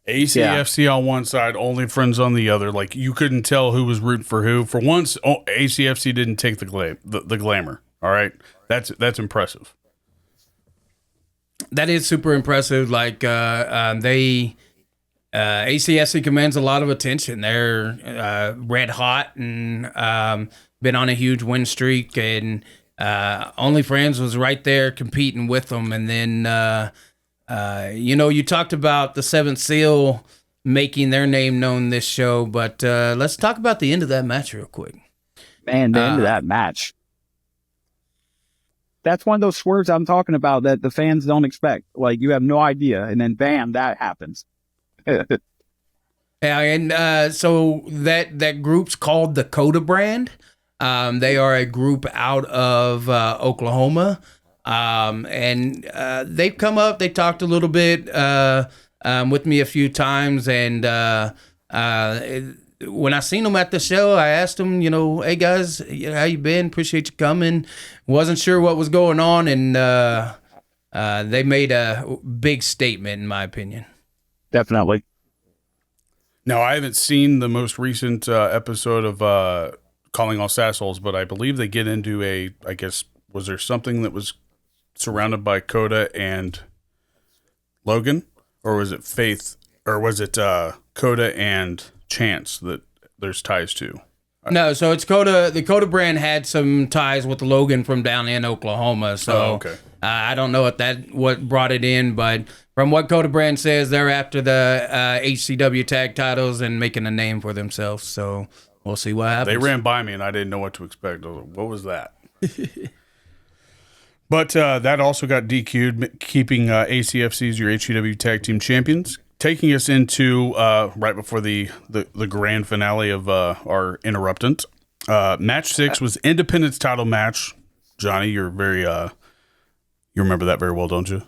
ACFC on one side, Only Friends on the other. Like you couldn't tell who was rooting for who. For once, ACFC didn't take the glamour. All right, that's impressive. That is super impressive. Like ACFC commands a lot of attention. They're red hot and been on a huge win streak, and Only Friends was right there competing with them. And then You talked about the Seventh Seal making their name known this show, but let's talk about the end of that match real quick. Man, the end of that match. That's one of those swerves I'm talking about that the fans don't expect. Like, you have no idea, and then bam, that happens. Yeah, and so that group's called the Coda brand. They are a group out of Oklahoma, and they've come up. They talked a little bit with me a few times, and when I seen them at the show, I asked them, hey guys, how you been? Appreciate you coming. Wasn't sure what was going on, and they made a big statement, in my opinion. Definitely. Now, I haven't seen the most recent episode of Calling All Sassholes, but I believe they get into I guess, was there something that was surrounded by Coda and Logan? Or was it Faith? Or was it Coda and Chance that there's ties to? No, so it's Coda. The Coda brand had some ties with Logan from down in Oklahoma. So okay. I don't know what brought it in, but from what Coda brand says, they're after the HCW tag titles and making a name for themselves. So we'll see what happens. They ran by me and I didn't know what to expect. I was like, what was that? But that also got DQ'd, keeping ACFC's your HCW tag team champions. Taking us into right before the grand finale of our interruptant. Match 6 was Independence title match. Johnny, you're very you remember that very well, don't you?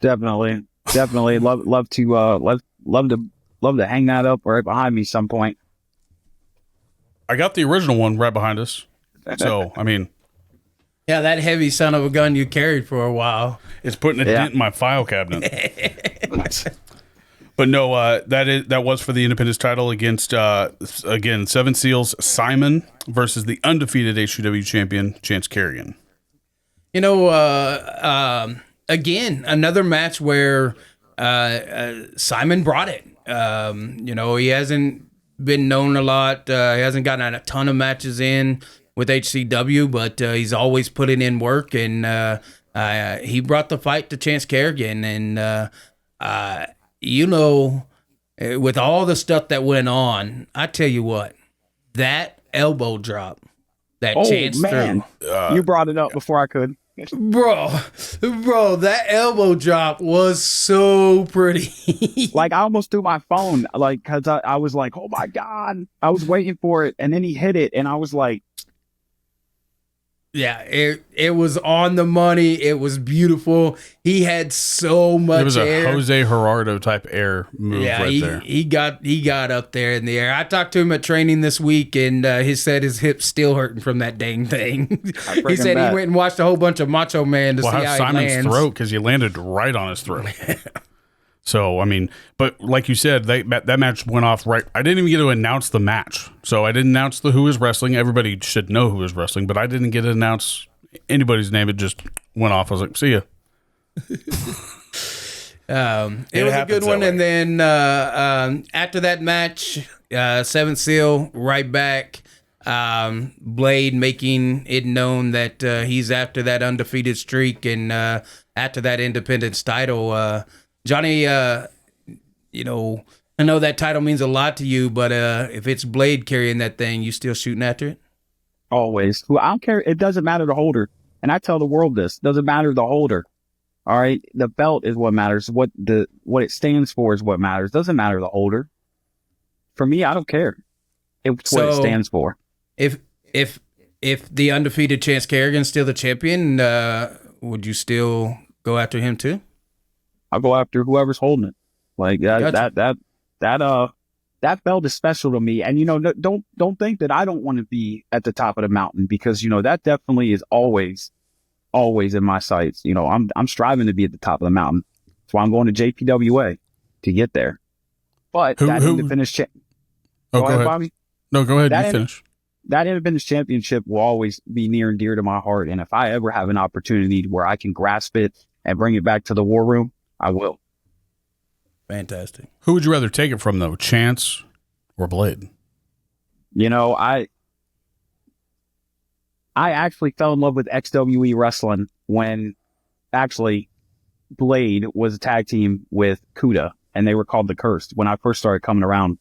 Definitely. love to hang that up right behind me some point. I got the original one right behind us. So, I mean, yeah, that heavy son of a gun you carried for a while. It's putting a dent in my file cabinet. But no, that was for the Independence title against again Seven Seals Simon versus the undefeated HCW champion Chance Kerrigan. Again, another match where Simon brought it. He hasn't been known a lot. He hasn't gotten a ton of matches in with HCW, but he's always putting in work, and he brought the fight to Chance Kerrigan, and with all the stuff that went on, I tell you what, that elbow drop that Chance threw. You brought it up before I could. Bro, that elbow drop was so pretty. Like, I almost threw my phone, like, because I was like, oh my God. I was waiting for it, and then he hit it, and I was like, yeah, it was on the money. It was beautiful. He had so much air. It was a Jose Gerardo type air move there. He got up there in the air. I talked to him at training this week, and he said his hip's still hurting from that dang thing. He said he went and watched a whole bunch of Macho Man to see how Simon's he lands. throat, because he landed right on his throat. So, I mean, but like you said, that match went off right. I didn't even get to announce the match. So I didn't announce who was wrestling. Everybody should know who was wrestling, but I didn't get to announce anybody's name. It just went off. I was like, see ya. It was a good one. And then after that match, Seventh Seal right back. Blade making it known that he's after that undefeated streak, and after that Independence title. Johnny, I know that title means a lot to you, but if it's Blade carrying that thing, you still shooting after it? Always. Well, I don't care. It doesn't matter the holder. And I tell the world this. It doesn't matter the holder. All right? The belt is what matters. What it stands for is what matters. It doesn't matter the holder. For me, I don't care. It's what it stands for. If the undefeated Chance Kerrigan's still the champion, would you still go after him too? I'll go after whoever's holding it. Like that belt is special to me. And don't think that I don't want to be at the top of the mountain, because that definitely is always in my sights. I'm striving to be at the top of the mountain. That's why I'm going to JPWA to get there. But Independence go ahead, Bobby. No, go ahead. You finish. That Independence Championship will always be near and dear to my heart. And if I ever have an opportunity where I can grasp it and bring it back to the war room, I will. Fantastic. Who would you rather take it from, though, Chance or Blade? I actually fell in love with XWE wrestling when, actually, Blade was a tag team with Kuda, and they were called the Cursed when I first started coming around.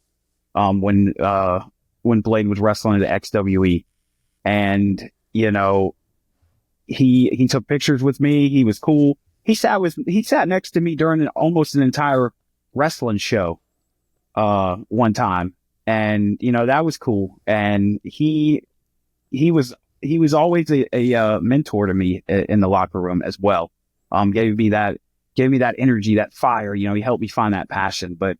When Blade was wrestling at XWE, and he took pictures with me. He was cool. He sat next to me during almost an entire wrestling show one time, and that was cool. And he was always a mentor to me in the locker room as well. Gave me that energy, that fire. He helped me find that passion. But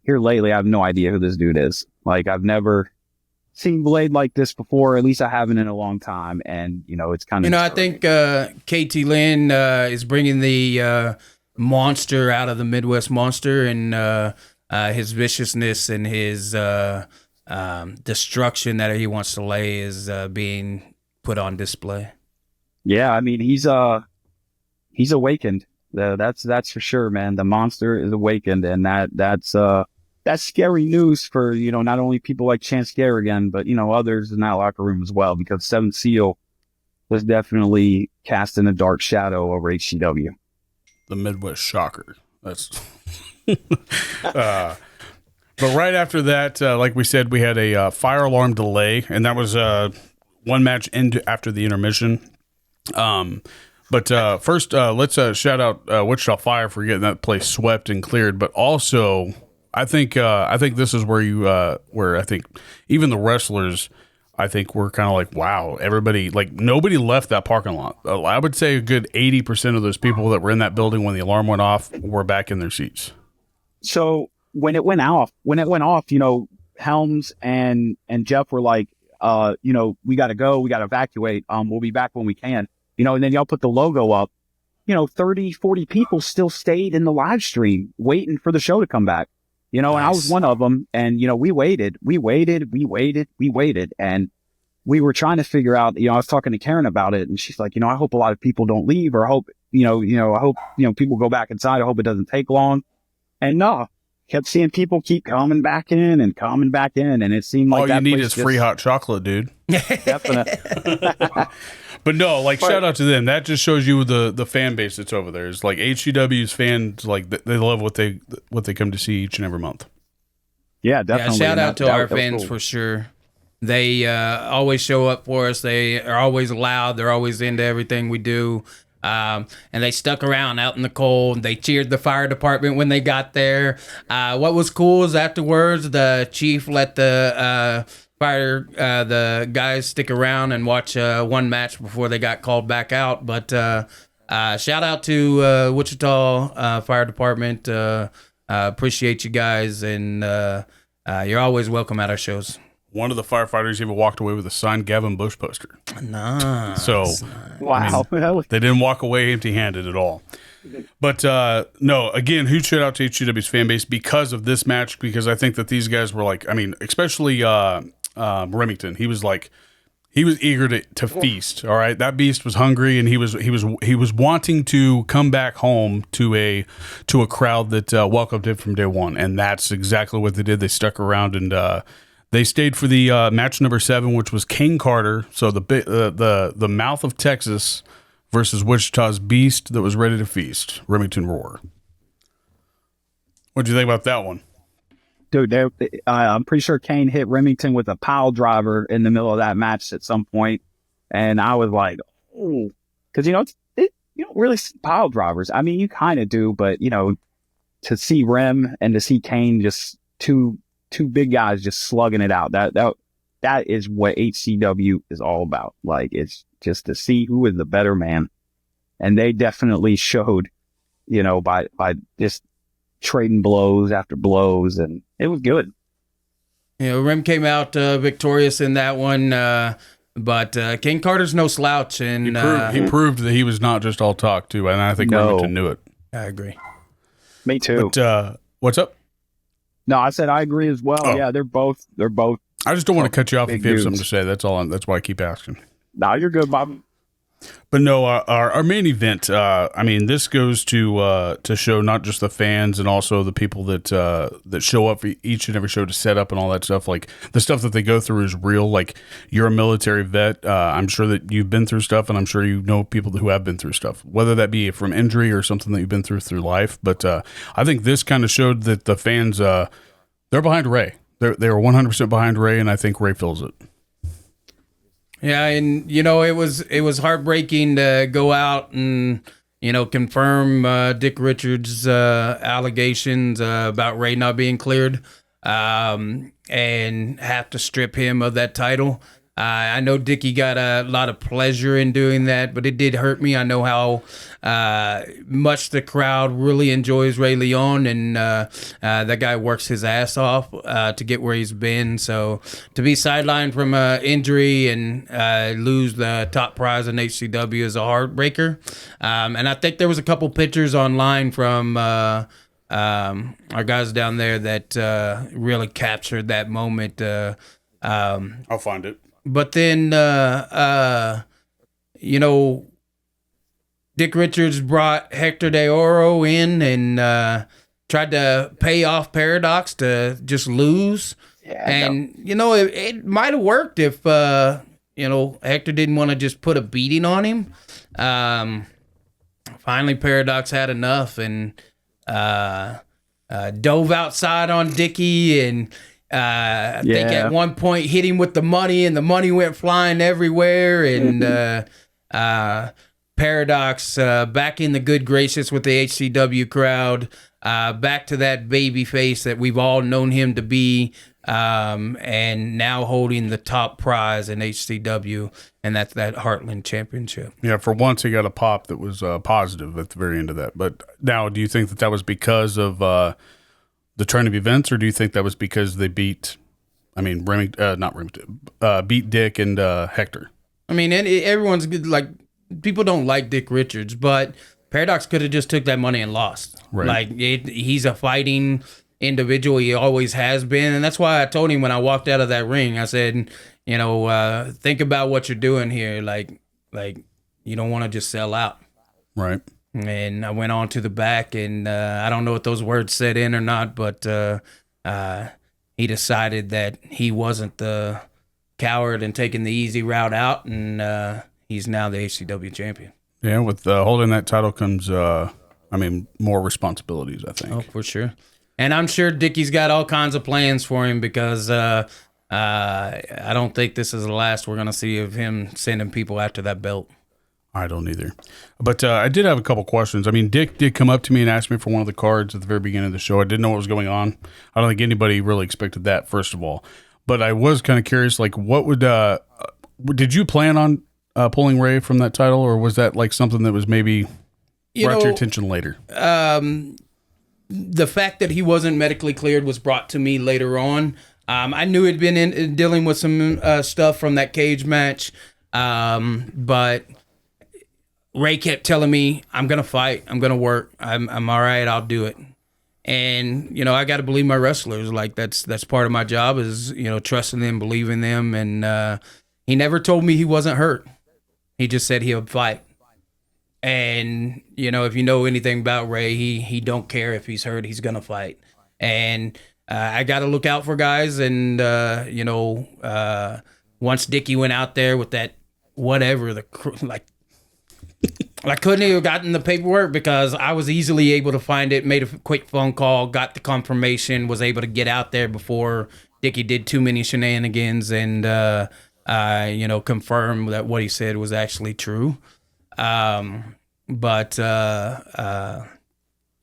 here lately, I have no idea who this dude is. Like, I've never seen Blade like this before. At least I haven't in a long time. And it's kind of I think 𝘂𝐻𝐿 is bringing the monster out of the Midwest Monster, and his viciousness and his destruction that he wants to lay is being put on display. Yeah, I mean, he's awakened. That's for sure, man. The monster is awakened, and that's scary news for not only people like Chance Garrigan, but others in that locker room as well, because Seventh Seal was definitely casting a dark shadow over HCW. The Midwest Shocker. That's but right after that, like we said, we had a fire alarm delay, and that was one match after the intermission. But first, let's shout out Wichita Fire for getting that place swept and cleared. But also, I think this is where I think even the wrestlers, I think, were kind of like, wow, everybody, like, nobody left that parking lot. I would say a good 80% of those people that were in that building when the alarm went off were back in their seats. So when it went off, Helms and Jeff were like, we got to go, we got to evacuate. We'll be back when we can. And then y'all put the logo up. 30, 40 people still stayed in the live stream waiting for the show to come back. And I was one of them. And, we waited. And we were trying to figure out, I was talking to Karen about it, and she's like, I hope a lot of people don't leave, or I hope, I hope, people go back inside. I hope it doesn't take long. And no, kept seeing people keep coming back in. And it seemed like all you need is free hot chocolate, dude. Definitely. But no, shout out to them. That just shows you the fan base that's over there. It's like HCW's fans, like, they love what they come to see each and every month. Yeah, definitely. Yeah, shout out to our fans for sure. They always show up for us. They are always loud. They're always into everything we do. And they stuck around out in the cold. They cheered the fire department when they got there. What was cool is afterwards, the chief let the the guys stick around and watch one match before they got called back out. But shout out to Wichita Fire Department. Appreciate you guys, and you're always welcome at our shows. One of the firefighters even walked away with a signed Gavin Bush poster. Nice. So, wow. They didn't walk away empty-handed at all. But no, again, huge shout out to HCW's fan base because of this match, because I think that these guys were like, especially Remington. He was eager to feast. All right, that beast was hungry, and he was wanting to come back home to a crowd that welcomed him from day one, and that's exactly what they did. They stuck around, and they stayed for the match number 7, which was Kane Carter. So the mouth of Texas versus Wichita's beast that was ready to feast, Remington Roar. What do you think about that one? Dude, I'm pretty sure Kane hit Remington with a pile driver in the middle of that match at some point, and I was like, oh, because you don't really see pile drivers. I mean, you kind of do, but to see Rem and to see Kane, just two big guys just slugging it out. That is what HCW is all about. Like, it's just to see who is the better man, and they definitely showed, by just trading blows after blows, and it was good. Rem came out victorious in that one, but King Carter's no slouch, and he proved that he was not just all talk too, and I think Remington knew it. I agree. Me too. But what's up? No, I said I agree as well. Oh. Yeah, they're both. I just don't want to cut you off if you have something to say. That's all. That's why I keep asking. No, you're good, Bob. But no, our main event. I mean, this goes to show not just the fans and also the people that show up for each and every show to set up and all that stuff. Like the stuff that they go through is real. Like you're a military vet. I'm sure that you've been through stuff, and I'm sure you know people who have been through stuff, whether that be from injury or something that you've been through life. But I think this kind of showed that the fans they're behind Ray. They were 100% behind Ray, and I think Ray feels it. Yeah, and it was heartbreaking to go out and confirm Dick Richards' allegations about Ray not being cleared, and have to strip him of that title. I know Dickie got a lot of pleasure in doing that, but it did hurt me. I know how much the crowd really enjoys Ray Leon, and that guy works his ass off to get where he's been. So to be sidelined from injury and lose the top prize in HCW is a heartbreaker. And I think there was a couple pictures online from our guys down there that really captured that moment. I'll find it. But then, Dick Richards brought Hector De Oro in and tried to pay off Paradox to just lose. Yeah, and, it might have worked if, Hector didn't want to just put a beating on him. Finally, Paradox had enough and dove outside on Dickie and... I think at one point hit him with the money, and the money went flying everywhere. And Paradox back in the good graces with the HCW crowd, back to that baby face that we've all known him to be, and now holding the top prize in HCW, and that's that Heartland Championship. Yeah, for once he got a pop that was positive at the very end of that. But now, do you think that was because of the turn of events, or do you think that was because they beat, beat Dick and Hector? I mean, everyone's good, like, people don't like Dick Richards, but Paradox could have just took that money and lost. Right. Like, he's a fighting individual. He always has been, and that's why I told him when I walked out of that ring, I said, think about what you're doing here. Like you don't want to just sell out. Right. And I went on to the back, and I don't know if those words set in or not, but he decided that he wasn't the coward and taking the easy route out, and he's now the HCW champion. Yeah, with holding that title comes, more responsibilities, I think. Oh, for sure. And I'm sure Dickie's got all kinds of plans for him because I don't think this is the last we're going to see of him sending people after that belt. I don't either. But I did have a couple questions. I mean, Dick did come up to me and ask me for one of the cards at the very beginning of the show. I didn't know what was going on. I don't think anybody really expected that, first of all. But I was kind of curious, like, what would did you plan on pulling Ray from that title, or was that like something that was maybe brought to your attention later? The fact that he wasn't medically cleared was brought to me later on. I knew he'd been dealing with some stuff from that cage match, but Ray kept telling me, I'm going to fight. I'm going to work. I'm all right. I'll do it. And, I got to believe my wrestlers. Like, that's part of my job is, trusting them, believing them. And he never told me he wasn't hurt. He just said he'll fight. And, if you know anything about Ray, he don't care if he's hurt. He's going to fight. And I got to look out for guys. And, once Dickie went out there with that whatever, I couldn't have gotten the paperwork because I was easily able to find it, made a quick phone call, got the confirmation, was able to get out there before Dickie did too many shenanigans and, confirm that what he said was actually true. But I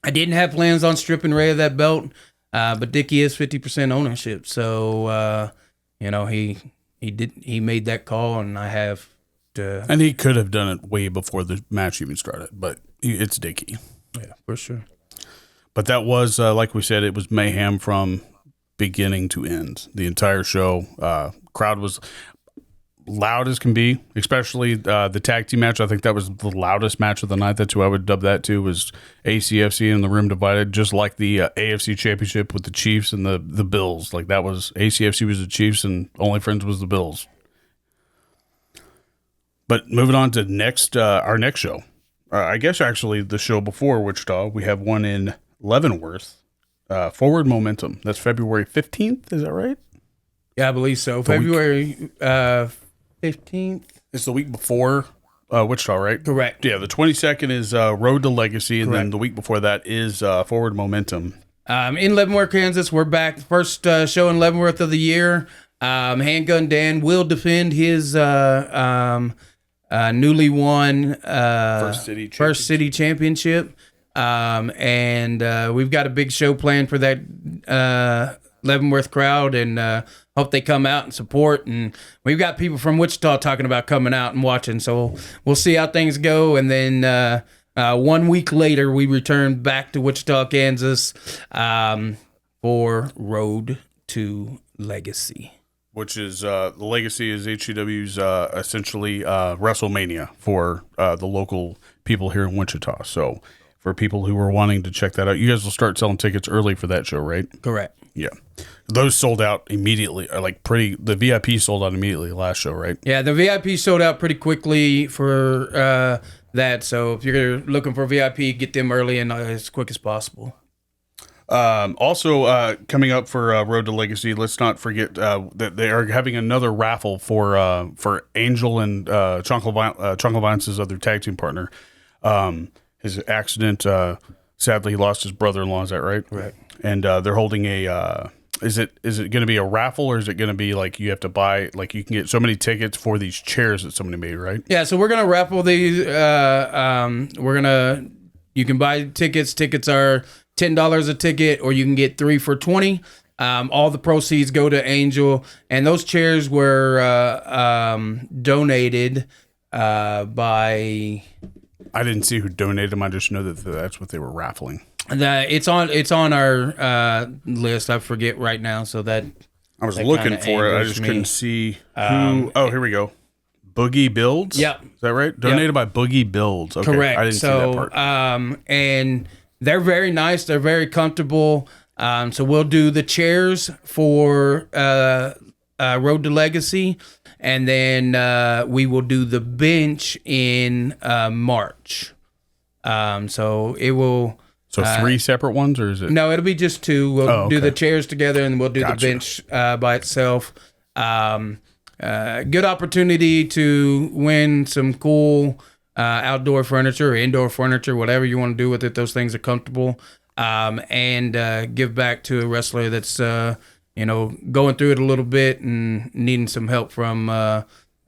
didn't have plans on stripping Ray of that belt, but Dickie is 50% ownership. So, he made that call, and I have to. And he could have done it way before the match even started, but it's Dickie. Yeah, for sure. But that was, like we said, it was mayhem from beginning to end. The entire show, crowd was loud as can be, especially the tag team match. I think that was the loudest match of the night. That's who I would dub that to, was ACFC and the Room Divided, just like the AFC Championship with the Chiefs and the Bills. Like, that was ACFC was the Chiefs and Only Friends was the Bills. But moving on to next, our next show. I guess actually the show before Wichita, we have one in Leavenworth, Forward Momentum. That's February 15th. Is that right? Yeah, I believe so. February 15th. It's the week before Wichita, right? Correct. Yeah, the 22nd is Road to Legacy, and then Correct. the week before that is Forward Momentum. In Leavenworth, Kansas, we're back. First show in Leavenworth of the year. Handgun Dan will defend his newly won First City Championship. And we've got a big show planned for that Leavenworth crowd, and hope they come out and support. And we've got people from Wichita talking about coming out and watching, so we'll see how things go. And then 1 week later, we return back to Wichita, Kansas, for Road to Legacy. Which is the Legacy is HCW's essentially WrestleMania for the local people here in Wichita. So for people who are wanting to check that out, you guys will start selling tickets early for that show, right? Correct. Yeah, those sold out immediately. The VIP sold out immediately last show, right? Yeah, the VIP sold out pretty quickly for that. So if you're looking for VIP, get them early and as quick as possible. Also, coming up for Road to Legacy, let's not forget that they are having another raffle for Angel and Chunkle Vance's other tag team partner. His accident, sadly, he lost his brother-in-law. Is that right? Right. And they're holding a. Is it going to be a raffle, or is it going to be like you have to buy, like you can get so many tickets for these chairs that somebody made, right? Yeah, so we're gonna raffle these. You can buy tickets. Tickets are $10 a ticket, or you can get 3 for $20. All the proceeds go to Angel, and those chairs were donated by. I didn't see who donated them. I just know that that's what they were raffling. It's on our list. I forget right now, so that I was looking for it. I just couldn't see who. Oh, here we go. Boogie Builds. Yep. Is that right? Donated by Boogie Builds. Okay. Correct. I didn't see that part. And they're very nice. They're very comfortable. So we'll do the chairs for Road to Legacy, and then we will do the bench in March. So it will. So 3 separate ones, or is it? No, it'll be just 2. We'll do okay. the chairs together, and we'll do Gotcha. the bench by itself. Good opportunity to win some cool outdoor furniture or indoor furniture, whatever you want to do with it. Those things are comfortable. And give back to a wrestler that's going through it a little bit and needing some help from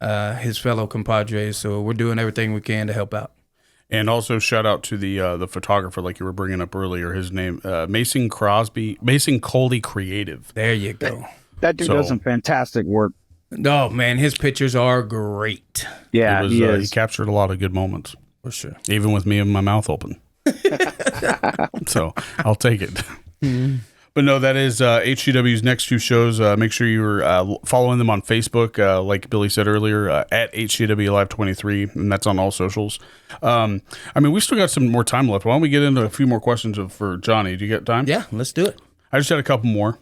his fellow compadres. So we're doing everything we can to help out. And also shout out to the photographer, like you were bringing up earlier. His name Mason Coley Creative. There you go. That dude does some fantastic work. Oh man, his pictures are great. Yeah, he captured a lot of good moments, For sure. even with me and my mouth open. So I'll take it. Mm-hmm. But no, that is HCW's next 2 shows. Make sure you're following them on Facebook, like Billy said earlier, at HCW Live 23, and that's on all socials. We still got some more time left. Why don't we get into a few more questions for Johnny? Do you got time? Yeah, let's do it. I just had a couple more.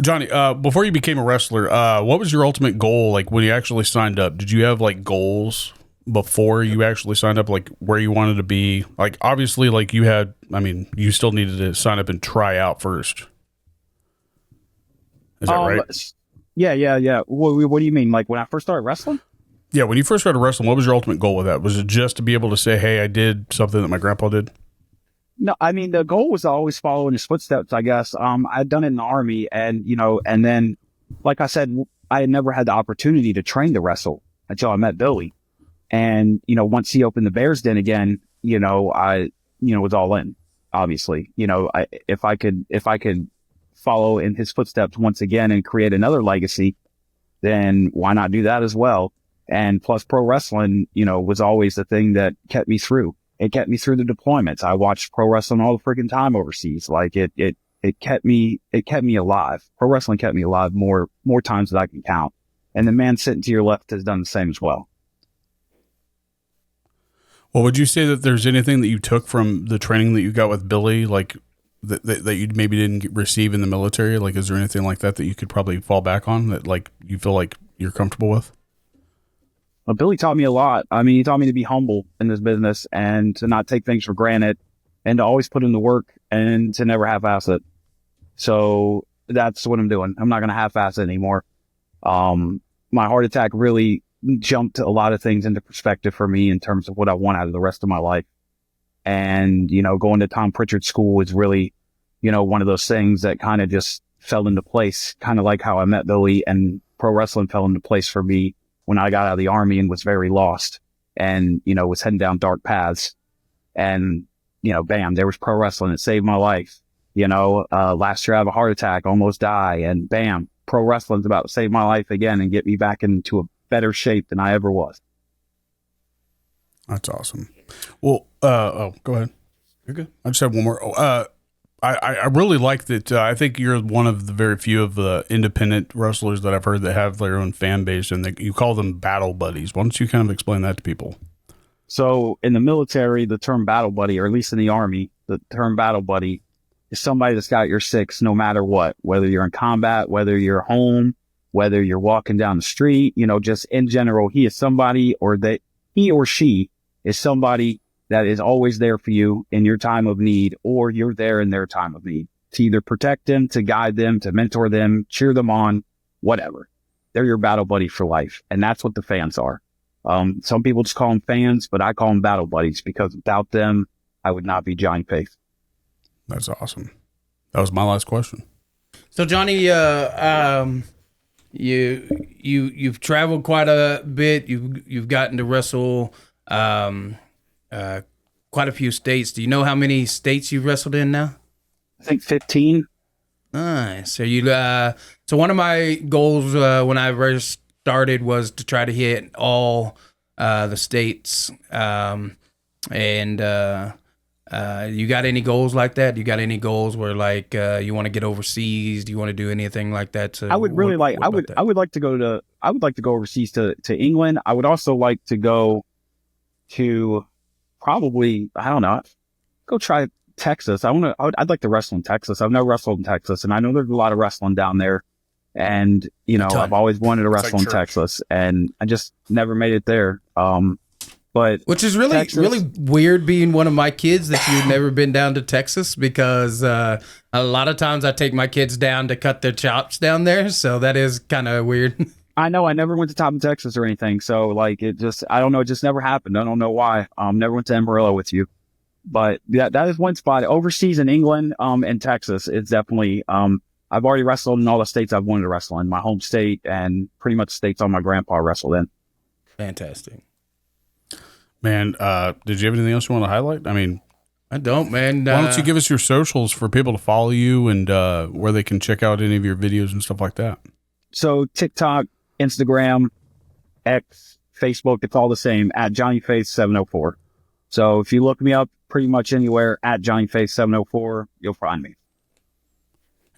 Johnny, before you became a wrestler, what was your ultimate goal? Like when you actually signed up, did you have like goals before you actually signed up, like where you wanted to be? Like obviously, like you still needed to sign up and try out first. Is that right? Yeah. What do you mean? Like when I first started wrestling? Yeah, when you first started wrestling, what was your ultimate goal with that? Was it just to be able to say, "Hey, I did something that my grandpa did"? No, I mean, the goal was to always follow in his footsteps, I guess. I'd done it in the Army, and then, like I said, I had never had the opportunity to train to wrestle until I met Billy. And, once he opened the Bears Den again, I was all in, obviously. If I could follow in his footsteps once again and create another legacy, then why not do that as well? And plus pro wrestling, was always the thing that kept me through. It kept me through the deployments. I watched pro wrestling all the freaking time overseas. Like it kept me alive. Pro wrestling kept me alive more times than I can count. And the man sitting to your left has done the same as well. Well, would you say that there's anything that you took from the training that you got with Billy, like that you maybe didn't receive in the military? Like, is there anything like that you could probably fall back on that, like, you feel like you're comfortable with? Well, Billy taught me a lot. I mean, he taught me to be humble in this business and to not take things for granted and to always put in the work and to never half-ass it. So that's what I'm doing. I'm not going to half-ass it anymore. My heart attack really jumped a lot of things into perspective for me in terms of what I want out of the rest of my life. And, you know, going to Tom Pritchard School is really, you know, one of those things that kind of just fell into place, kind of like how I met Billy, and pro wrestling fell into place for me when I got out of the Army and was very lost and, you know, was heading down dark paths. And, you know, bam, there was pro wrestling. It saved my life. You know, last year I have a heart attack, almost die, and bam, pro wrestling's about to save my life again and get me back into a better shape than I ever was. That's awesome. Well, go ahead. You're good. I just have one more. I really like that. I think you're one of the very few of the independent wrestlers that I've heard that have their own fan base, and you call them battle buddies. Why don't you kind of explain that to people? So in the military, the term battle buddy, or at least in the Army, the term battle buddy is somebody that's got your six no matter what, whether you're in combat, whether you're home, whether you're walking down the street, you know, just in general, he is somebody, or that he or she is somebody that is always there for you in your time of need, or you're there in their time of need to either protect them, to guide them, to mentor them, cheer them on, whatever. They're your battle buddy for life. And that's what the fans are. Some people just call them fans, but I call them battle buddies because without them, I would not be Johnny Faith. That's awesome. That was my last question. So Johnny, you've traveled quite a bit. You've gotten to wrestle quite a few states. Do you know how many states you've wrestled in now? I think 15. Nice. So so one of my goals when I first started was to try to hit all the states. You got any goals like that? You got any goals where like you want to get overseas? Do you want to do anything like that? I would really like. I would like to go overseas to England. I would also like to go to probably, I don't know, go try Texas. I'd like to wrestle in Texas. I've never wrestled in Texas, and I know there's a lot of wrestling down there. And you know, I've always wanted to wrestle in Texas, and I just never made it there. But which is really weird being one of my kids that you've never been down to Texas, because a lot of times I take my kids down to cut their chops down there. So that is kind of weird. I know I never went to Top of Texas or anything. So like I don't know. It just never happened. I don't know why. Never went to Amarillo with you, but that is one spot overseas in England, and Texas. It's definitely, I've already wrestled in all the states I've wanted to wrestle in, my home state and pretty much states all my grandpa wrestled in. Fantastic. Man, did you have anything else you want to highlight? I mean, I don't, man. Why don't you give us your socials for people to follow you and where they can check out any of your videos and stuff like that? So TikTok, Instagram, X, Facebook, it's all the same, at JohnnyFaith704. So if you look me up pretty much anywhere at JohnnyFaith704, you'll find me.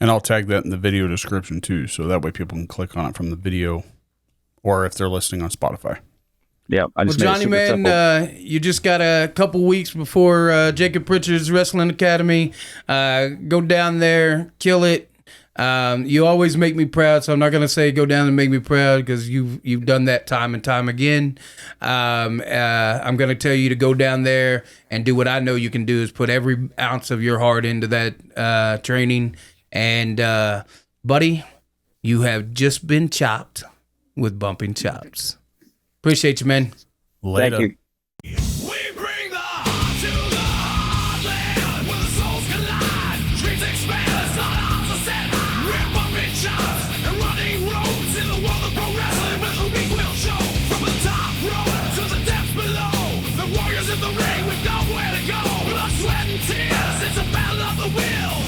And I'll tag that in the video description too, so that way people can click on it from the video, or if they're listening on Spotify. Yeah, well, Johnny, man, you just got a couple weeks before Jacob Pritchard's Wrestling Academy. Go down there, kill it. You always make me proud, so I'm not gonna say go down and make me proud, because you've done that time and time again. I'm gonna tell you to go down there and do what I know you can do, is put every ounce of your heart into that training. And buddy, you have just been chopped with bumping chops. Appreciate you, man. Later. Thank you. We bring the heart to the heartland, where the souls collide, dreams expand, not arms are set high. We're bumping chops and running roads in the world of pro wrestling, where the weak will show. From the top row to the depths below, the warriors in the ring, we've nowhere to go. Blood, sweat, and tears, it's a battle of the will.